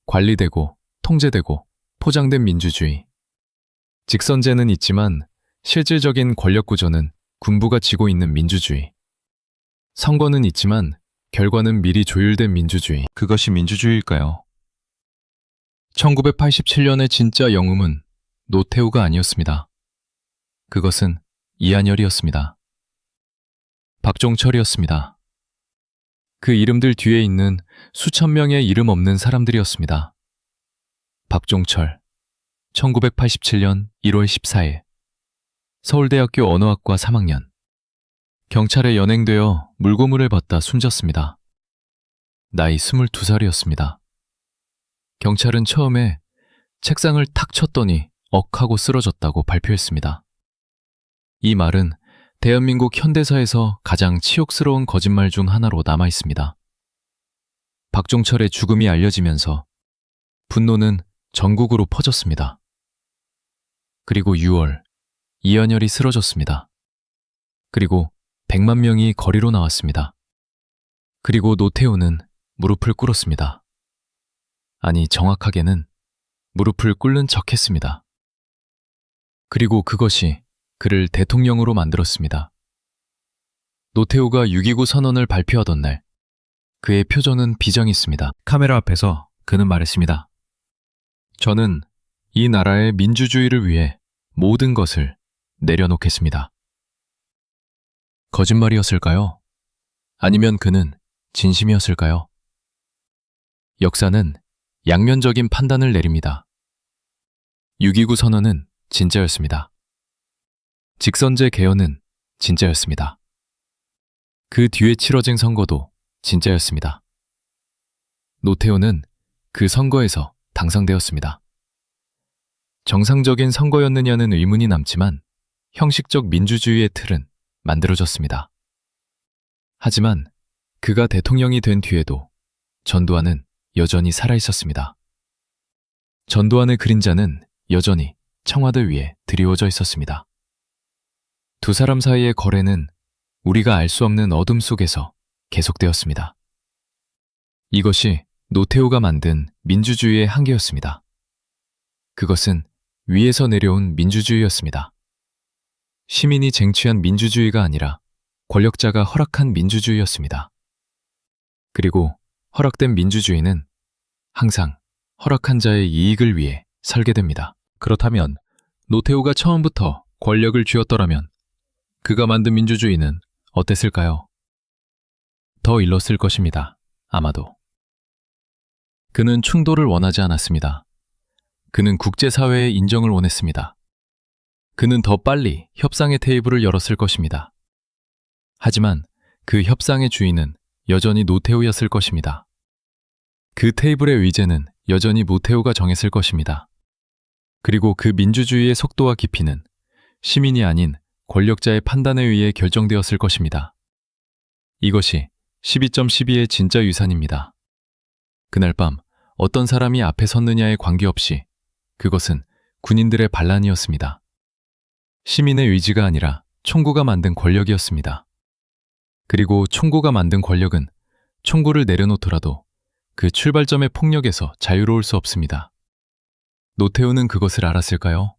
관리되고 통제되고 포장된 민주주의. 직선제는 있지만 실질적인 권력 구조는 군부가 쥐고 있는 민주주의. 선거는 있지만 결과는 미리 조율된 민주주의. 그것이 민주주의일까요? 1987년의 진짜 영웅은 노태우가 아니었습니다. 그것은 이한열이었습니다. 박종철이었습니다. 그 이름들 뒤에 있는 수천 명의 이름 없는 사람들이었습니다. 박종철, 1987년 1월 14일, 서울대학교 언어학과 3학년. 경찰에 연행되어 물고문을 받다 숨졌습니다. 나이 22살이었습니다. 경찰은 처음에 책상을 탁 쳤더니 억하고 쓰러졌다고 발표했습니다. 이 말은 대한민국 현대사에서 가장 치욕스러운 거짓말 중 하나로 남아 있습니다. 박종철의 죽음이 알려지면서 분노는 전국으로 퍼졌습니다. 그리고 6월, 이한열이 쓰러졌습니다. 그리고 100만 명이 거리로 나왔습니다. 그리고 노태우는 무릎을 꿇었습니다. 아니, 정확하게는 무릎을 꿇는 척 했습니다. 그리고 그것이 그를 대통령으로 만들었습니다. 노태우가 6.29 선언을 발표하던 날, 그의 표정은 비장했습니다. 카메라 앞에서 그는 말했습니다. 저는 이 나라의 민주주의를 위해 모든 것을 내려놓겠습니다. 거짓말이었을까요? 아니면 그는 진심이었을까요? 역사는 양면적인 판단을 내립니다. 6.29 선언은 진짜였습니다. 직선제 개헌은 진짜였습니다. 그 뒤에 치러진 선거도 진짜였습니다. 노태우는 그 선거에서 당선되었습니다. 정상적인 선거였느냐는 의문이 남지만 형식적 민주주의의 틀은 만들어졌습니다. 하지만 그가 대통령이 된 뒤에도 전두환은 여전히 살아있었습니다. 전두환의 그림자는 여전히 청와대 위에 드리워져 있었습니다. 두 사람 사이의 거래는 우리가 알 수 없는 어둠 속에서 계속되었습니다. 이것이 노태우가 만든 민주주의의 한계였습니다. 그것은 위에서 내려온 민주주의였습니다. 시민이 쟁취한 민주주의가 아니라 권력자가 허락한 민주주의였습니다. 그리고 허락된 민주주의는 항상 허락한 자의 이익을 위해 설계됩니다. 그렇다면 노태우가 처음부터 권력을 쥐었더라면 그가 만든 민주주의는 어땠을까요? 더 일렀을 것입니다. 아마도. 그는 충돌을 원하지 않았습니다. 그는 국제사회의 인정을 원했습니다. 그는 더 빨리 협상의 테이블을 열었을 것입니다. 하지만 그 협상의 주인은 여전히 노태우였을 것입니다. 그 테이블의 의제는 여전히 노태우가 정했을 것입니다. 그리고 그 민주주의의 속도와 깊이는 시민이 아닌 권력자의 판단에 의해 결정되었을 것입니다. 이것이 12.12의 진짜 유산입니다. 그날 밤 어떤 사람이 앞에 섰느냐에 관계없이 그것은 군인들의 반란이었습니다. 시민의 의지가 아니라 총구가 만든 권력이었습니다. 그리고 총구가 만든 권력은 총구를 내려놓더라도 그 출발점의 폭력에서 자유로울 수 없습니다. 노태우는 그것을 알았을까요?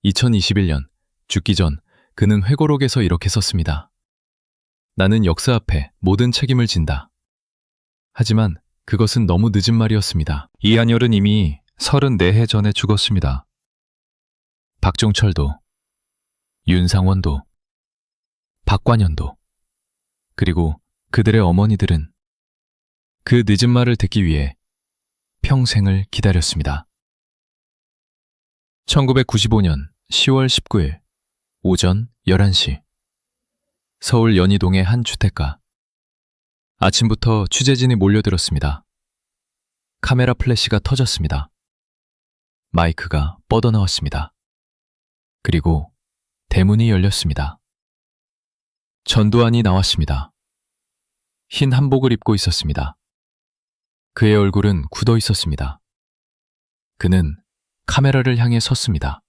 2021년 죽기 전 그는 회고록에서 이렇게 썼습니다. 나는 역사 앞에 모든 책임을 진다. 하지만 그것은 너무 늦은 말이었습니다. 이한열은 이미 34해 전에 죽었습니다. 박종철도, 윤상원도, 박관현도, 그리고 그들의 어머니들은 그 늦은 말을 듣기 위해 평생을 기다렸습니다. 1995년 10월 19일 오전 11시 서울 연희동의 한 주택가. 아침부터 취재진이 몰려들었습니다. 카메라 플래시가 터졌습니다. 마이크가 뻗어나왔습니다. 그리고 대문이 열렸습니다. 전두환이 나왔습니다. 흰 한복을 입고 있었습니다. 그의 얼굴은 굳어 있었습니다. 그는 카메라를 향해 섰습니다.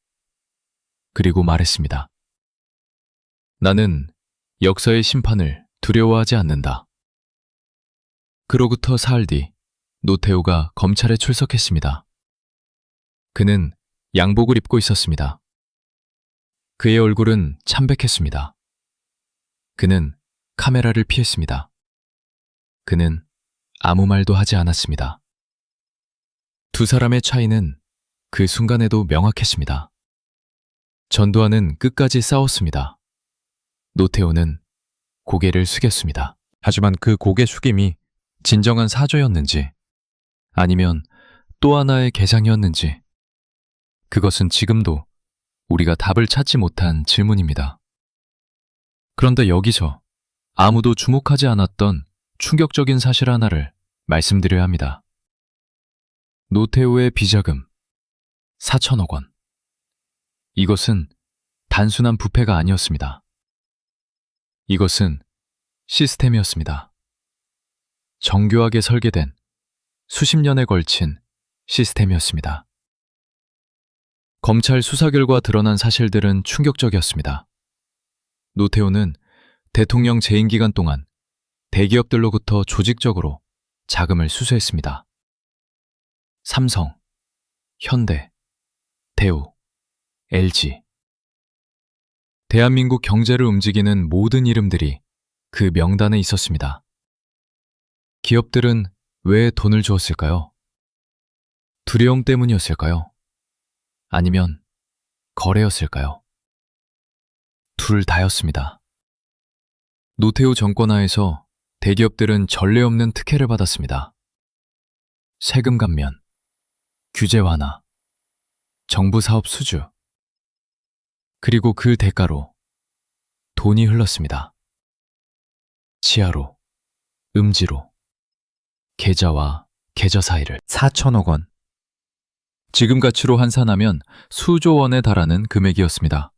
그리고 말했습니다. 나는 역사의 심판을 두려워하지 않는다. 그로부터 사흘 뒤 노태우가 검찰에 출석했습니다. 그는 양복을 입고 있었습니다. 그의 얼굴은 참백했습니다. 그는 카메라를 피했습니다. 그는 아무 말도 하지 않았습니다. 두 사람의 차이는 그 순간에도 명확했습니다. 전두환은 끝까지 싸웠습니다. 노태우는 고개를 숙였습니다. 하지만 그 고개 숙임이 진정한 사죄였는지 아니면 또 하나의 개상이었는지 그것은 지금도 우리가 답을 찾지 못한 질문입니다. 그런데 여기서 아무도 주목하지 않았던 충격적인 사실 하나를 말씀드려야 합니다. 노태우의 비자금 4천억 원. 이것은 단순한 부패가 아니었습니다. 이것은 시스템이었습니다. 정교하게 설계된 수십 년에 걸친 시스템이었습니다. 검찰 수사 결과 드러난 사실들은 충격적이었습니다. 노태우는 대통령 재임 기간 동안 대기업들로부터 조직적으로 자금을 수수했습니다. 삼성, 현대, 대우, LG. 대한민국 경제를 움직이는 모든 이름들이 그 명단에 있었습니다. 기업들은 왜 돈을 주었을까요? 두려움 때문이었을까요? 아니면 거래였을까요? 둘 다였습니다. 노태우 정권 하에서 대기업들은 전례 없는 특혜를 받았습니다. 세금 감면, 규제 완화, 정부 사업 수주. 그리고 그 대가로 돈이 흘렀습니다. 치아로, 음지로, 계좌와 계좌 사이를. 4천억 원. 지금 가치로 환산하면 수조 원에 달하는 금액이었습니다.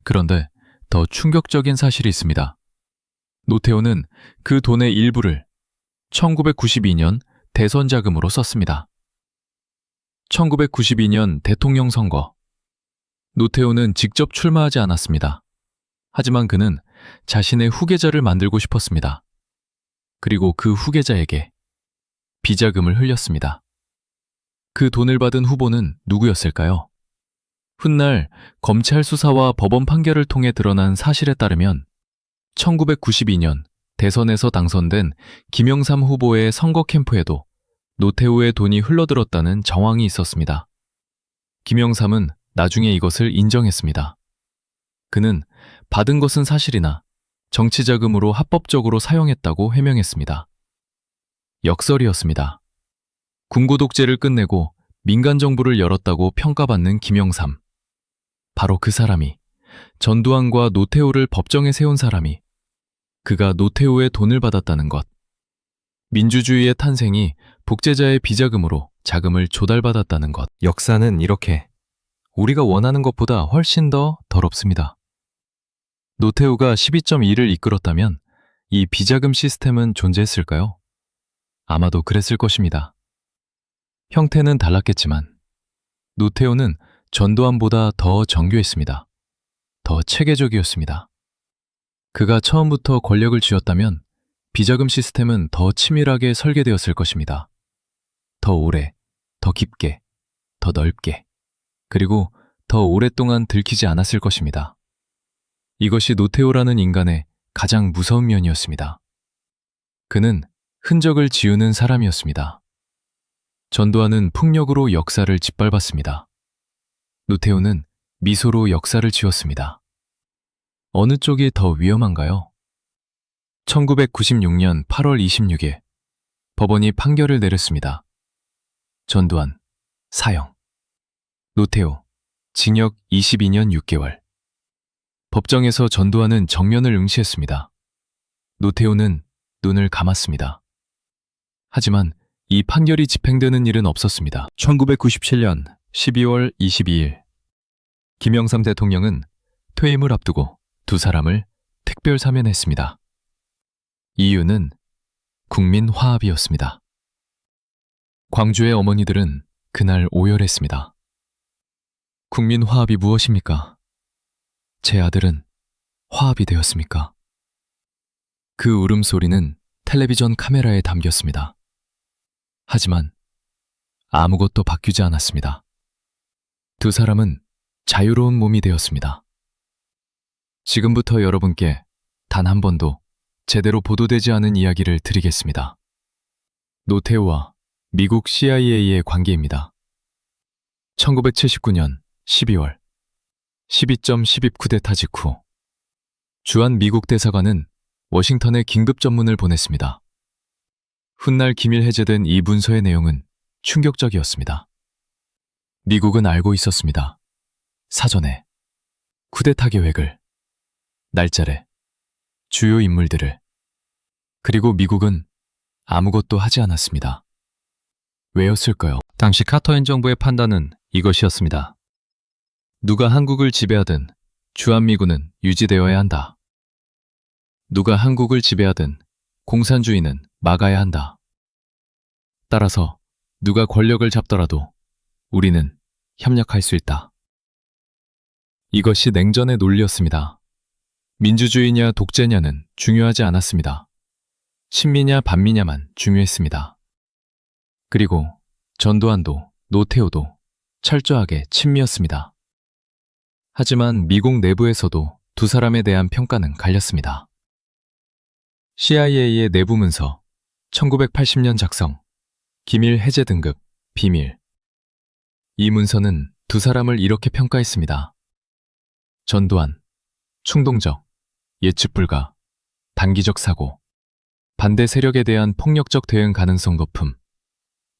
그런데 더 충격적인 사실이 있습니다. 노태우는 그 돈의 일부를 1992년 대선 자금으로 썼습니다. 1992년 대통령 선거. 노태우는 직접 출마하지 않았습니다. 하지만 그는 자신의 후계자를 만들고 싶었습니다. 그리고 그 후계자에게 비자금을 흘렸습니다. 그 돈을 받은 후보는 누구였을까요? 훗날 검찰 수사와 법원 판결을 통해 드러난 사실에 따르면 1992년 대선에서 당선된 김영삼 후보의 선거 캠프에도 노태우의 돈이 흘러들었다는 정황이 있었습니다. 김영삼은 나중에 이것을 인정했습니다. 그는 받은 것은 사실이나 정치자금으로 합법적으로 사용했다고 해명했습니다. 역설이었습니다. 군고 독재를 끝내고 민간 정부를 열었다고 평가받는 김영삼. 바로 그 사람이, 전두환과 노태우를 법정에 세운 사람이, 그가 노태우의 돈을 받았다는 것. 민주주의의 탄생이 독재자의 비자금으로 자금을 조달받았다는 것. 역사는 이렇게 우리가 원하는 것보다 훨씬 더 더럽습니다. 노태우가 12.2를 이끌었다면 이 비자금 시스템은 존재했을까요? 아마도 그랬을 것입니다. 형태는 달랐겠지만 노태우는 전두환보다 더 정교했습니다. 더 체계적이었습니다. 그가 처음부터 권력을 쥐었다면 비자금 시스템은 더 치밀하게 설계되었을 것입니다. 더 오래, 더 깊게, 더 넓게, 그리고 더 오랫동안 들키지 않았을 것입니다. 이것이 노태우라는 인간의 가장 무서운 면이었습니다. 그는 흔적을 지우는 사람이었습니다. 전두환은 폭력으로 역사를 짓밟았습니다. 노태우는 미소로 역사를 지웠습니다. 어느 쪽이 더 위험한가요? 1996년 8월 26일 법원이 판결을 내렸습니다. 전두환, 사형. 노태우, 징역 22년 6개월. 법정에서 전두환은 정면을 응시했습니다. 노태우는 눈을 감았습니다. 하지만 이 판결이 집행되는 일은 없었습니다. 1997년 12월 22일 김영삼 대통령은 퇴임을 앞두고 두 사람을 특별 사면했습니다. 이유는 국민 화합이었습니다. 광주의 어머니들은 그날 오열했습니다. 국민 화합이 무엇입니까? 제 아들은 화합이 되었습니까? 그 울음소리는 텔레비전 카메라에 담겼습니다. 하지만 아무것도 바뀌지 않았습니다. 두 사람은 자유로운 몸이 되었습니다. 지금부터 여러분께 단 한 번도 제대로 보도되지 않은 이야기를 드리겠습니다. 노태우와 미국 CIA의 관계입니다. 1979년 12월 12.12 쿠데타 직후 주한 미국 대사관은 워싱턴에 긴급 전문을 보냈습니다. 훗날 기밀 해제된 이 문서의 내용은 충격적이었습니다. 미국은 알고 있었습니다. 사전에 쿠데타 계획을, 날짜를, 주요 인물들을. 그리고 미국은 아무것도 하지 않았습니다. 왜였을까요? 당시 카터 행정부의 판단은 이것이었습니다. 누가 한국을 지배하든 주한미군은 유지되어야 한다. 누가 한국을 지배하든 공산주의는 막아야 한다. 따라서 누가 권력을 잡더라도 우리는 협력할 수 있다. 이것이 냉전의 논리였습니다. 민주주의냐 독재냐는 중요하지 않았습니다. 친미냐 반미냐만 중요했습니다. 그리고 전두환도 노태우도 철저하게 친미였습니다. 하지만 미국 내부에서도 두 사람에 대한 평가는 갈렸습니다. CIA의 내부 문서 1980년 작성, 기밀 해제 등급, 비밀. 이 문서는 두 사람을 이렇게 평가했습니다. 전두환, 충동적, 예측 불가, 단기적 사고, 반대 세력에 대한 폭력적 대응 가능성 높음,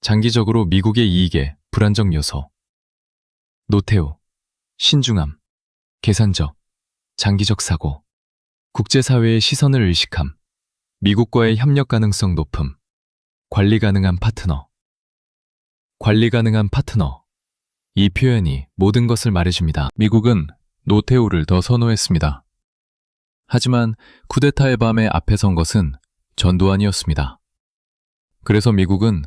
장기적으로 미국의 이익에 불안정 요소. 노태우, 신중함, 계산적, 장기적 사고, 국제사회의 시선을 의식함, 미국과의 협력 가능성 높음, 관리 가능한 파트너. 관리 가능한 파트너. 이 표현이 모든 것을 말해줍니다. 미국은 노태우를 더 선호했습니다. 하지만 쿠데타의 밤에 앞에 선 것은 전두환이었습니다. 그래서 미국은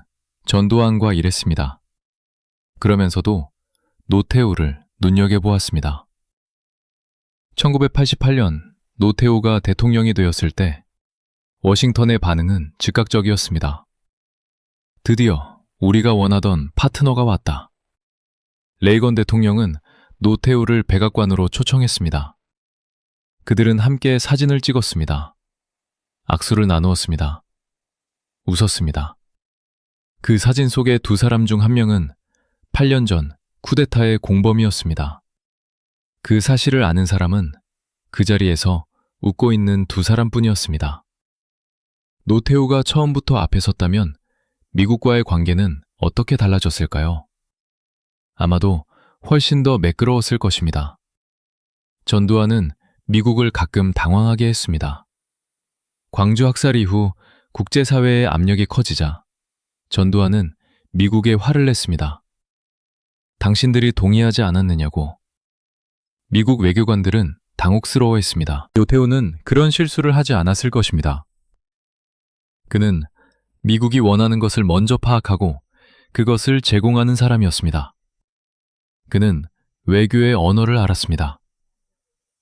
전두환과 일했습니다. 그러면서도 노태우를 눈여겨보았습니다. 1988년 노태우가 대통령이 되었을 때 워싱턴의 반응은 즉각적이었습니다. 드디어 우리가 원하던 파트너가 왔다. 레이건 대통령은 노태우를 백악관으로 초청했습니다. 그들은 함께 사진을 찍었습니다. 악수를 나누었습니다. 웃었습니다. 그 사진 속의 두 사람 중 한 명은 8년 전 쿠데타의 공범이었습니다. 그 사실을 아는 사람은 그 자리에서 웃고 있는 두 사람뿐이었습니다. 노태우가 처음부터 앞에 섰다면 미국과의 관계는 어떻게 달라졌을까요? 아마도 훨씬 더 매끄러웠을 것입니다. 전두환은 미국을 가끔 당황하게 했습니다. 광주 학살 이후 국제사회의 압력이 커지자 전두환은 미국에 화를 냈습니다. 당신들이 동의하지 않았느냐고. 미국 외교관들은 당혹스러워했습니다. 노태우는 그런 실수를 하지 않았을 것입니다. 그는 미국이 원하는 것을 먼저 파악하고 그것을 제공하는 사람이었습니다. 그는 외교의 언어를 알았습니다.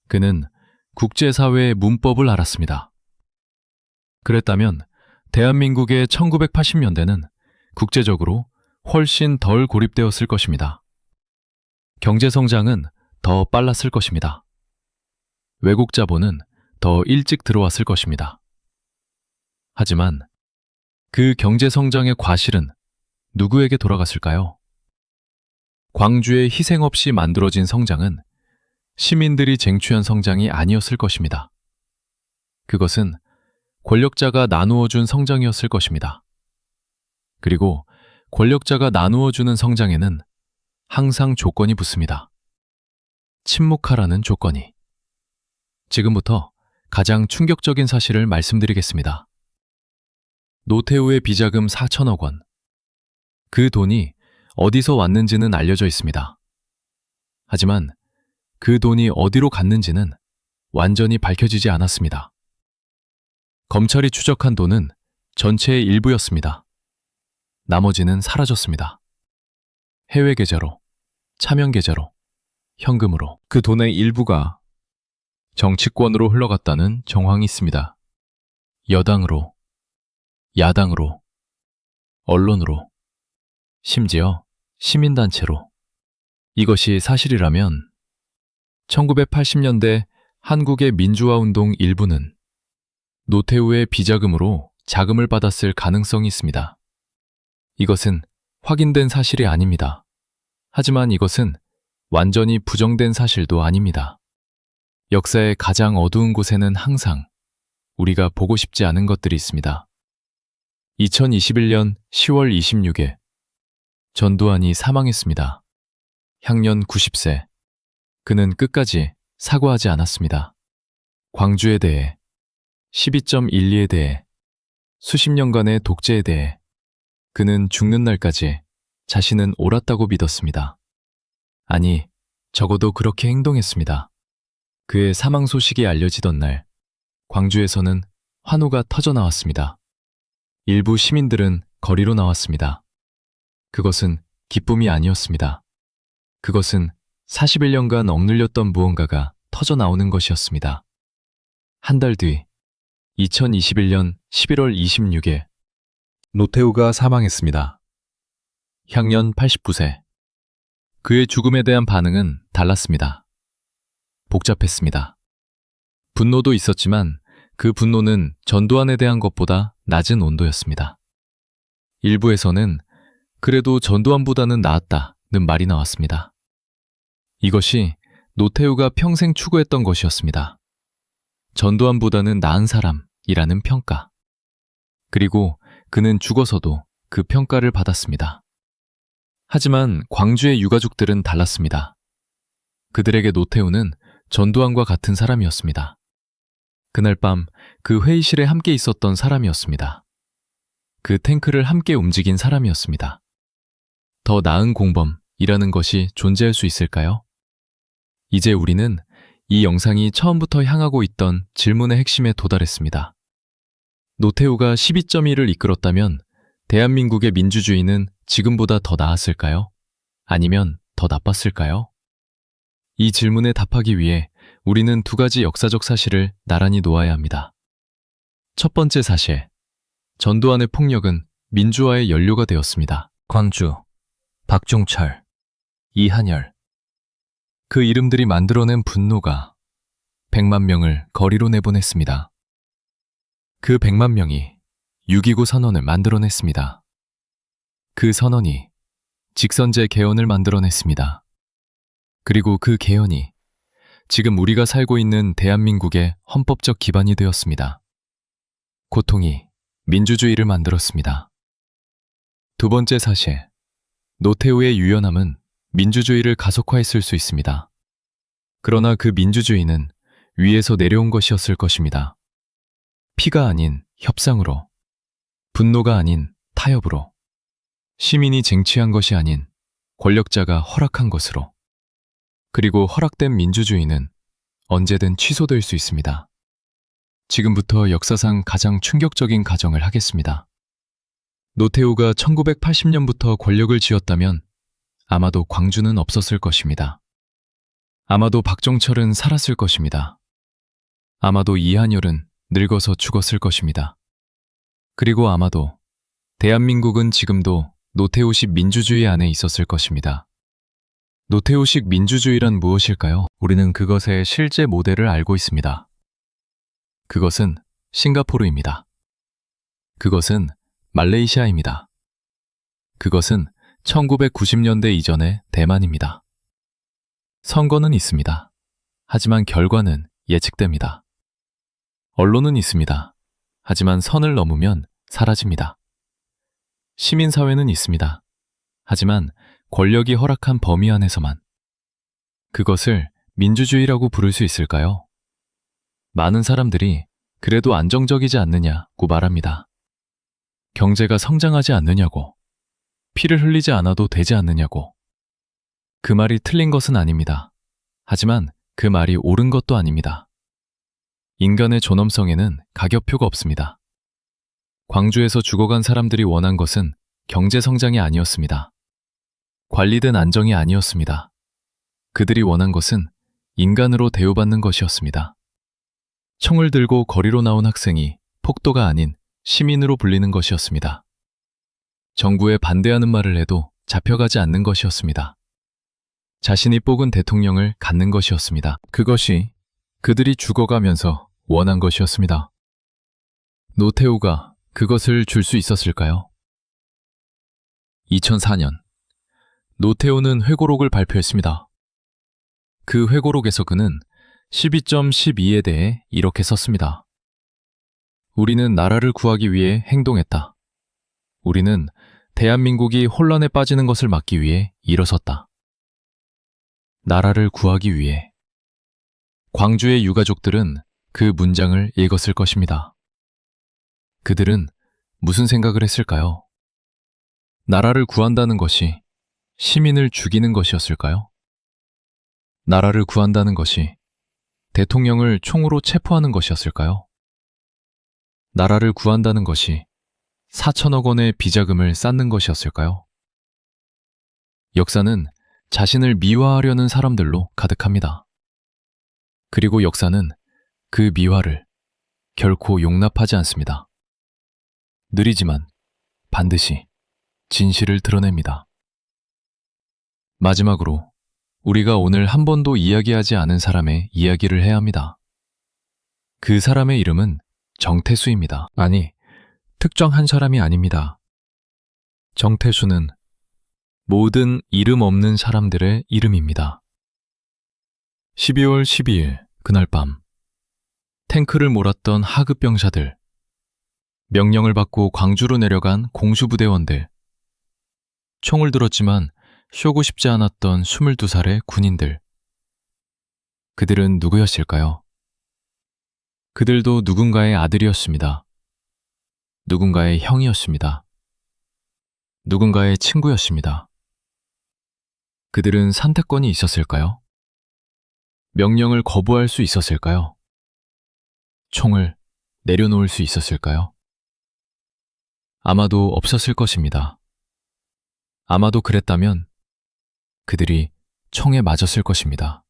그는 국제사회의 문법을 알았습니다. 그랬다면 대한민국의 1980년대는 국제적으로 훨씬 덜 고립되었을 것입니다. 경제성장은 더 빨랐을 것입니다. 외국 자본은 더 일찍 들어왔을 것입니다. 하지만 그 경제성장의 과실은 누구에게 돌아갔을까요? 광주의 희생 없이 만들어진 성장은 시민들이 쟁취한 성장이 아니었을 것입니다. 그것은 권력자가 나누어준 성장이었을 것입니다. 그리고 권력자가 나누어주는 성장에는 항상 조건이 붙습니다. 침묵하라는 조건이. 지금부터 가장 충격적인 사실을 말씀드리겠습니다. 노태우의 비자금 4천억 원. 그 돈이 어디서 왔는지는 알려져 있습니다. 하지만 그 돈이 어디로 갔는지는 완전히 밝혀지지 않았습니다. 검찰이 추적한 돈은 전체의 일부였습니다. 나머지는 사라졌습니다. 해외 계좌로, 차명 계좌로, 현금으로. 그 돈의 일부가 정치권으로 흘러갔다는 정황이 있습니다. 여당으로, 야당으로, 언론으로, 심지어 시민단체로. 이것이 사실이라면 1980년대 한국의 민주화운동 일부는 노태우의 비자금으로 자금을 받았을 가능성이 있습니다. 이것은 확인된 사실이 아닙니다. 하지만 이것은 완전히 부정된 사실도 아닙니다. 역사의 가장 어두운 곳에는 항상 우리가 보고 싶지 않은 것들이 있습니다. 2021년 10월 26일 전두환이 사망했습니다. 향년 90세. 그는 끝까지 사과하지 않았습니다. 광주에 대해, 12.12에 대해, 수십 년간의 독재에 대해 그는 죽는 날까지 자신은 옳았다고 믿었습니다. 아니, 적어도 그렇게 행동했습니다. 그의 사망 소식이 알려지던 날, 광주에서는 환호가 터져나왔습니다. 일부 시민들은 거리로 나왔습니다. 그것은 기쁨이 아니었습니다. 그것은 41년간 억눌렸던 무언가가 터져나오는 것이었습니다. 한 달 뒤, 2021년 11월 26일, 노태우가 사망했습니다. 향년 89세. 그의 죽음에 대한 반응은 달랐습니다. 복잡했습니다. 분노도 있었지만 그 분노는 전두환에 대한 것보다 낮은 온도였습니다. 일부에서는 그래도 전두환보다는 나았다는 말이 나왔습니다. 이것이 노태우가 평생 추구했던 것이었습니다. 전두환보다는 나은 사람이라는 평가. 그리고 그는 죽어서도 그 평가를 받았습니다. 하지만 광주의 유가족들은 달랐습니다. 그들에게 노태우는 전두환과 같은 사람이었습니다. 그날 밤 그 회의실에 함께 있었던 사람이었습니다. 그 탱크를 함께 움직인 사람이었습니다. 더 나은 공범이라는 것이 존재할 수 있을까요? 이제 우리는 이 영상이 처음부터 향하고 있던 질문의 핵심에 도달했습니다. 노태우가 12.1을 이끌었다면 대한민국의 민주주의는 지금보다 더 나았을까요? 아니면 더 나빴을까요? 이 질문에 답하기 위해 우리는 두 가지 역사적 사실을 나란히 놓아야 합니다. 첫 번째 사실, 전두환의 폭력은 민주화의 연료가 되었습니다. 광주, 박종철, 이한열. 그 이름들이 만들어낸 분노가 100만 명을 거리로 내보냈습니다. 그 100만 명이 6.29 선언을 만들어냈습니다. 그 선언이 직선제 개헌을 만들어냈습니다. 그리고 그 개헌이 지금 우리가 살고 있는 대한민국의 헌법적 기반이 되었습니다. 고통이 민주주의를 만들었습니다. 두 번째 사실, 노태우의 유연함은 민주주의를 가속화했을 수 있습니다. 그러나 그 민주주의는 위에서 내려온 것이었을 것입니다. 피가 아닌 협상으로, 분노가 아닌 타협으로, 시민이 쟁취한 것이 아닌 권력자가 허락한 것으로, 그리고 허락된 민주주의는 언제든 취소될 수 있습니다. 지금부터 역사상 가장 충격적인 가정을 하겠습니다. 노태우가 1980년부터 권력을 쥐었다면 아마도 광주는 없었을 것입니다. 아마도 박종철은 살았을 것입니다. 아마도 이한열은 늙어서 죽었을 것입니다. 그리고 아마도 대한민국은 지금도 노태우식 민주주의 안에 있었을 것입니다. 노태우식 민주주의란 무엇일까요? 우리는 그것의 실제 모델을 알고 있습니다. 그것은 싱가포르입니다. 그것은 말레이시아입니다. 그것은 1990년대 이전의 대만입니다. 선거는 있습니다. 하지만 결과는 예측됩니다. 언론은 있습니다. 하지만 선을 넘으면 사라집니다. 시민사회는 있습니다. 하지만 권력이 허락한 범위 안에서만. 그것을 민주주의라고 부를 수 있을까요? 많은 사람들이 그래도 안정적이지 않느냐고 말합니다. 경제가 성장하지 않느냐고, 피를 흘리지 않아도 되지 않느냐고. 그 말이 틀린 것은 아닙니다. 하지만 그 말이 옳은 것도 아닙니다. 인간의 존엄성에는 가격표가 없습니다. 광주에서 죽어간 사람들이 원한 것은 경제 성장이 아니었습니다. 관리된 안정이 아니었습니다. 그들이 원한 것은 인간으로 대우받는 것이었습니다. 총을 들고 거리로 나온 학생이 폭도가 아닌 시민으로 불리는 것이었습니다. 정부에 반대하는 말을 해도 잡혀가지 않는 것이었습니다. 자신이 뽑은 대통령을 갖는 것이었습니다. 그것이 그들이 죽어가면서 원한 것이었습니다. 노태우가 그것을 줄 수 있었을까요? 2004년, 노태우는 회고록을 발표했습니다. 그 회고록에서 그는 12.12에 대해 이렇게 썼습니다. 우리는 나라를 구하기 위해 행동했다. 우리는 대한민국이 혼란에 빠지는 것을 막기 위해 일어섰다. 나라를 구하기 위해. 광주의 유가족들은 그 문장을 읽었을 것입니다. 그들은 무슨 생각을 했을까요? 나라를 구한다는 것이 시민을 죽이는 것이었을까요? 나라를 구한다는 것이 대통령을 총으로 체포하는 것이었을까요? 나라를 구한다는 것이 4천억 원의 비자금을 쌓는 것이었을까요? 역사는 자신을 미화하려는 사람들로 가득합니다. 그리고 역사는 그 미화를 결코 용납하지 않습니다. 느리지만 반드시 진실을 드러냅니다. 마지막으로 우리가 오늘 한 번도 이야기하지 않은 사람의 이야기를 해야 합니다. 그 사람의 이름은 정태수입니다. 아니, 특정 한 사람이 아닙니다. 정태수는 모든 이름 없는 사람들의 이름입니다. 12월 12일 그날 밤, 탱크를 몰았던 하급병사들, 명령을 받고 광주로 내려간 공수부대원들, 총을 들었지만 쉬고 싶지 않았던 22살의 군인들. 그들은 누구였을까요? 그들도 누군가의 아들이었습니다. 누군가의 형이었습니다. 누군가의 친구였습니다. 그들은 선택권이 있었을까요? 명령을 거부할 수 있었을까요? 총을 내려놓을 수 있었을까요? 아마도 없었을 것입니다. 아마도 그랬다면 그들이 총에 맞았을 것입니다.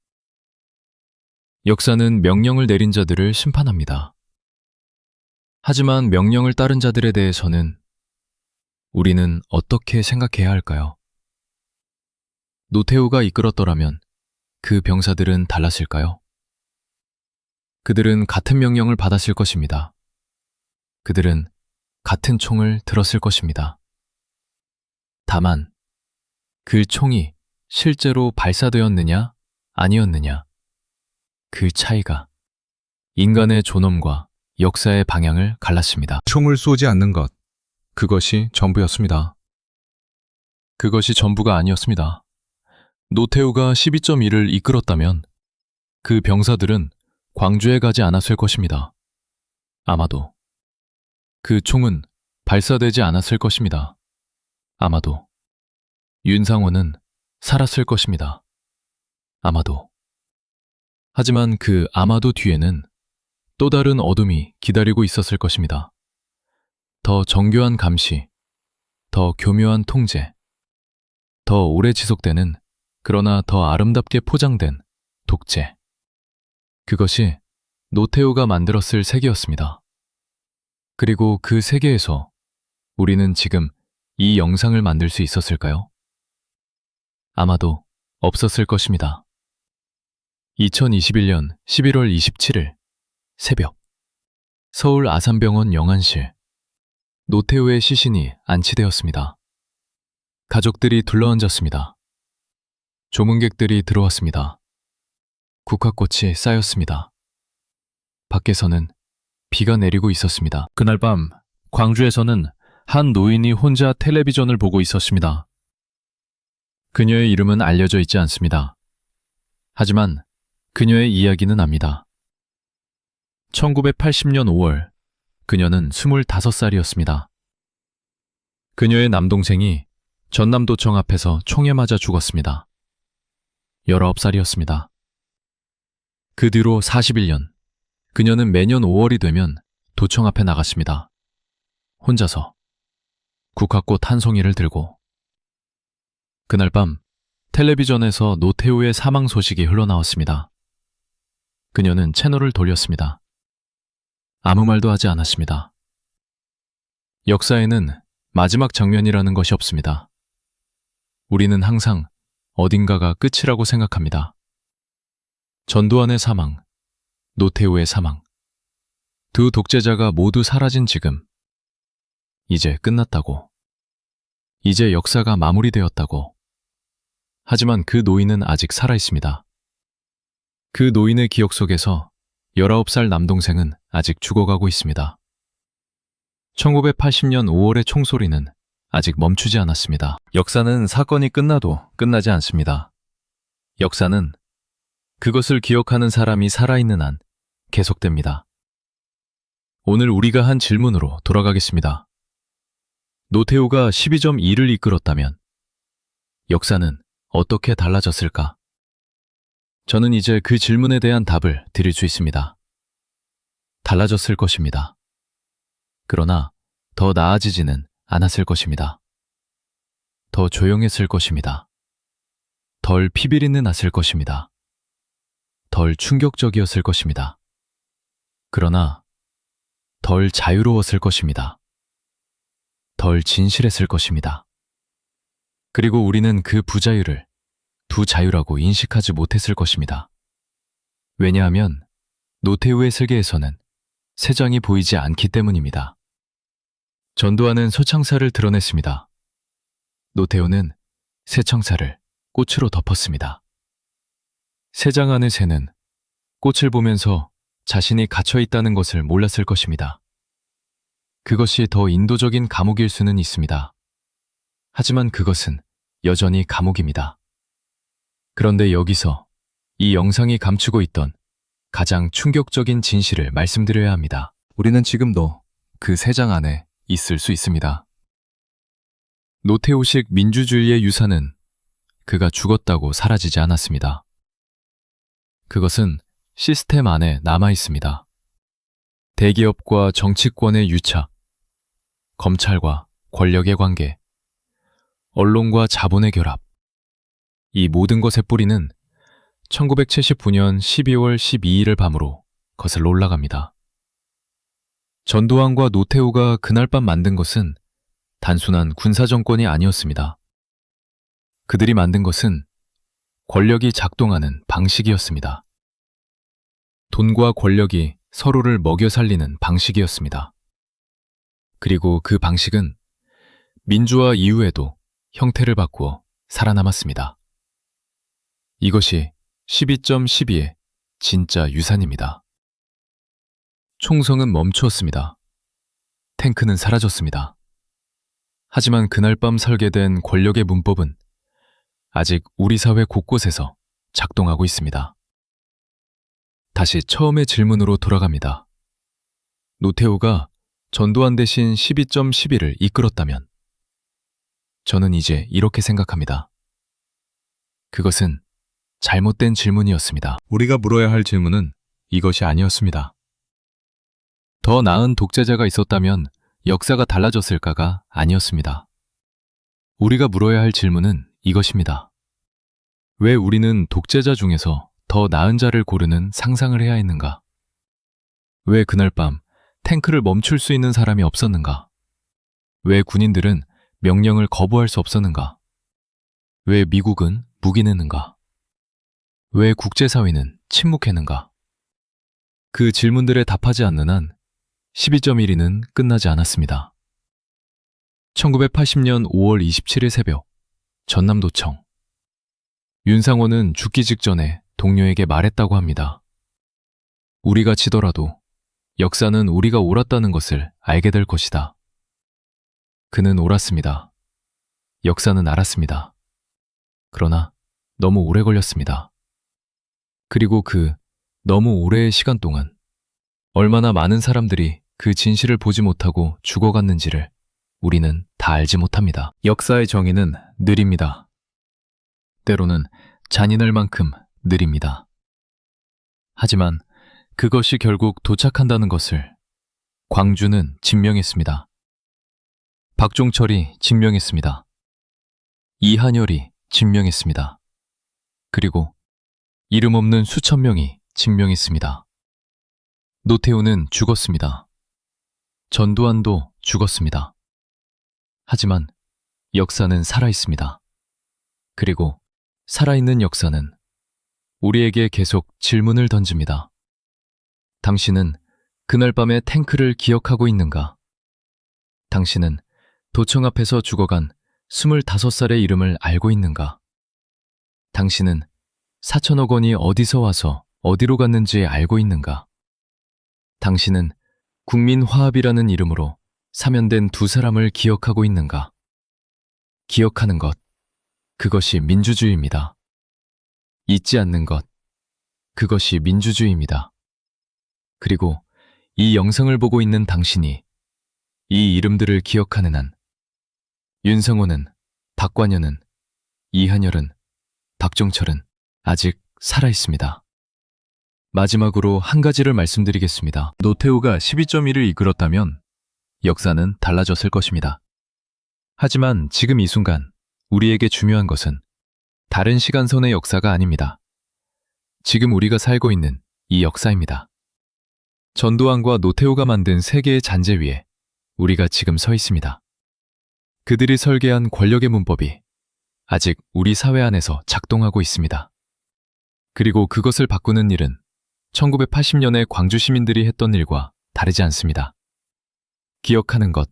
역사는 명령을 내린 자들을 심판합니다. 하지만 명령을 따른 자들에 대해서는 우리는 어떻게 생각해야 할까요? 노태우가 이끌었더라면 그 병사들은 달랐을까요? 그들은 같은 명령을 받았을 것입니다. 그들은 같은 총을 들었을 것입니다. 다만 그 총이 실제로 발사되었느냐 아니었느냐, 그 차이가 인간의 존엄과 역사의 방향을 갈랐습니다. 총을 쏘지 않는 것. 그것이 전부였습니다. 그것이 전부가 아니었습니다. 노태우가 12.1을 이끌었다면 그 병사들은 광주에 가지 않았을 것입니다. 아마도 그 총은 발사되지 않았을 것입니다. 아마도 윤상호는 살았을 것입니다. 아마도. 하지만 그 아마도 뒤에는 또 다른 어둠이 기다리고 있었을 것입니다. 더 정교한 감시, 더 교묘한 통제, 더 오래 지속되는 그러나 더 아름답게 포장된 독재. 그것이 노태우가 만들었을 세계였습니다. 그리고 그 세계에서 우리는 지금 이 영상을 만들 수 있었을까요? 아마도 없었을 것입니다. 2021년 11월 27일 새벽, 서울 아산병원 영안실, 노태우의 시신이 안치되었습니다. 가족들이 둘러앉았습니다. 조문객들이 들어왔습니다. 국화꽃이 쌓였습니다. 밖에서는 비가 내리고 있었습니다. 그날 밤 광주에서는 한 노인이 혼자 텔레비전을 보고 있었습니다. 그녀의 이름은 알려져 있지 않습니다. 하지만 그녀의 이야기는 압니다. 1980년 5월, 그녀는 25살이었습니다. 그녀의 남동생이 전남도청 앞에서 총에 맞아 죽었습니다. 19살이었습니다. 그 뒤로 41년, 그녀는 매년 5월이 되면 도청 앞에 나갔습니다. 혼자서 국화꽃 한 송이를 들고. 그날 밤 텔레비전에서 노태우의 사망 소식이 흘러나왔습니다. 그녀는 채널을 돌렸습니다. 아무 말도 하지 않았습니다. 역사에는 마지막 장면이라는 것이 없습니다. 우리는 항상 어딘가가 끝이라고 생각합니다. 전두환의 사망, 노태우의 사망, 두 독재자가 모두 사라진 지금, 이제 끝났다고, 이제 역사가 마무리되었다고. 하지만 그 노인은 아직 살아있습니다. 그 노인의 기억 속에서 19살 남동생은 아직 죽어가고 있습니다. 1980년 5월의 총소리는 아직 멈추지 않았습니다. 역사는 사건이 끝나도 끝나지 않습니다. 역사는 그것을 기억하는 사람이 살아있는 한 계속됩니다. 오늘 우리가 한 질문으로 돌아가겠습니다. 노태우가 12.2를 이끌었다면 역사는 어떻게 달라졌을까? 저는 이제 그 질문에 대한 답을 드릴 수 있습니다. 달라졌을 것입니다. 그러나 더 나아지지는 않았을 것입니다. 더 조용했을 것입니다. 덜 피비린내 났을 것입니다. 덜 충격적이었을 것입니다. 그러나 덜 자유로웠을 것입니다. 덜 진실했을 것입니다. 그리고 우리는 그 부자유를 두 자유라고 인식하지 못했을 것입니다. 왜냐하면 노태우의 세계에서는 세장이 보이지 않기 때문입니다. 전두환은 소창사를 드러냈습니다. 노태우는 새청사를 꽃으로 덮었습니다. 새장 안의 새는 꽃을 보면서 자신이 갇혀 있다는 것을 몰랐을 것입니다. 그것이 더 인도적인 감옥일 수는 있습니다. 하지만 그것은 여전히 감옥입니다. 그런데 여기서 이 영상이 감추고 있던 가장 충격적인 진실을 말씀드려야 합니다. 우리는 지금도 그 새장 안에 있을 수 있습니다. 노태우식 민주주의의 유산은 그가 죽었다고 사라지지 않았습니다. 그것은 시스템 안에 남아 있습니다. 대기업과 정치권의 유착, 검찰과 권력의 관계, 언론과 자본의 결합. 이 모든 것의 뿌리는 1979년 12월 12일을 밤으로 거슬러 올라갑니다. 전두환과 노태우가 그날 밤 만든 것은 단순한 군사정권이 아니었습니다. 그들이 만든 것은 권력이 작동하는 방식이었습니다. 돈과 권력이 서로를 먹여 살리는 방식이었습니다. 그리고 그 방식은 민주화 이후에도 형태를 바꾸어 살아남았습니다. 이것이 12.12의 진짜 유산입니다. 총성은 멈추었습니다. 탱크는 사라졌습니다. 하지만 그날 밤 설계된 권력의 문법은 아직 우리 사회 곳곳에서 작동하고 있습니다. 다시 처음의 질문으로 돌아갑니다. 노태우가 전두환 대신 12.12를 이끌었다면 저는 이제 이렇게 생각합니다. 그것은 잘못된 질문이었습니다. 우리가 물어야 할 질문은 이것이 아니었습니다. 더 나은 독재자가 있었다면 역사가 달라졌을까가 아니었습니다. 우리가 물어야 할 질문은 이것입니다. 왜 우리는 독재자 중에서 더 나은 자를 고르는 상상을 해야 했는가? 왜 그날 밤 탱크를 멈출 수 있는 사람이 없었는가? 왜 군인들은 명령을 거부할 수 없었는가? 왜 미국은 묵인했는가? 왜 국제사회는 침묵했는가? 그 질문들에 답하지 않는 한 12.12는 끝나지 않았습니다. 1980년 5월 27일 새벽, 전남도청. 윤상호는 죽기 직전에 동료에게 말했다고 합니다. 우리가 지더라도 역사는 우리가 옳았다는 것을 알게 될 것이다. 그는 옳았습니다. 역사는 알았습니다. 그러나 너무 오래 걸렸습니다. 그리고 그 너무 오래의 시간 동안 얼마나 많은 사람들이 그 진실을 보지 못하고 죽어갔는지를 우리는 다 알지 못합니다. 역사의 정의는 느립니다. 때로는 잔인할 만큼 느립니다. 하지만 그것이 결국 도착한다는 것을 광주는 증명했습니다. 박종철이 증명했습니다. 이한열이 증명했습니다. 그리고 이름 없는 수천 명이 증명했습니다. 노태우는 죽었습니다. 전두환도 죽었습니다. 하지만 역사는 살아있습니다. 그리고 살아있는 역사는 우리에게 계속 질문을 던집니다. 당신은 그날 밤의 탱크를 기억하고 있는가? 당신은 도청 앞에서 죽어간 25살의 이름을 알고 있는가? 당신은 4천억 원이 어디서 와서 어디로 갔는지 알고 있는가? 당신은 국민화합이라는 이름으로 사면된 두 사람을 기억하고 있는가? 기억하는 것, 그것이 민주주의입니다. 잊지 않는 것, 그것이 민주주의입니다. 그리고 이 영상을 보고 있는 당신이 이 이름들을 기억하는 한 윤성호는, 박관현은, 이한열은, 박종철은 아직 살아있습니다. 마지막으로 한 가지를 말씀드리겠습니다. 노태우가 12.1을 이끌었다면 역사는 달라졌을 것입니다. 하지만 지금 이 순간 우리에게 중요한 것은 다른 시간선의 역사가 아닙니다. 지금 우리가 살고 있는 이 역사입니다. 전두환과 노태우가 만든 세계의 잔재 위에 우리가 지금 서 있습니다. 그들이 설계한 권력의 문법이 아직 우리 사회 안에서 작동하고 있습니다. 그리고 그것을 바꾸는 일은 1980년에 광주 시민들이 했던 일과 다르지 않습니다. 기억하는 것,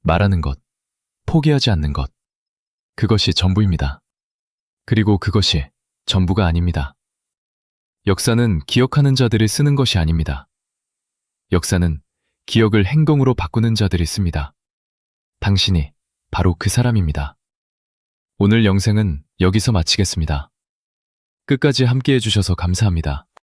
말하는 것, 포기하지 않는 것, 그것이 전부입니다. 그리고 그것이 전부가 아닙니다. 역사는 기억하는 자들이 쓰는 것이 아닙니다. 역사는 기억을 행동으로 바꾸는 자들이 씁니다. 당신이 바로 그 사람입니다. 오늘 영상은 여기서 마치겠습니다. 끝까지 함께해 주셔서 감사합니다.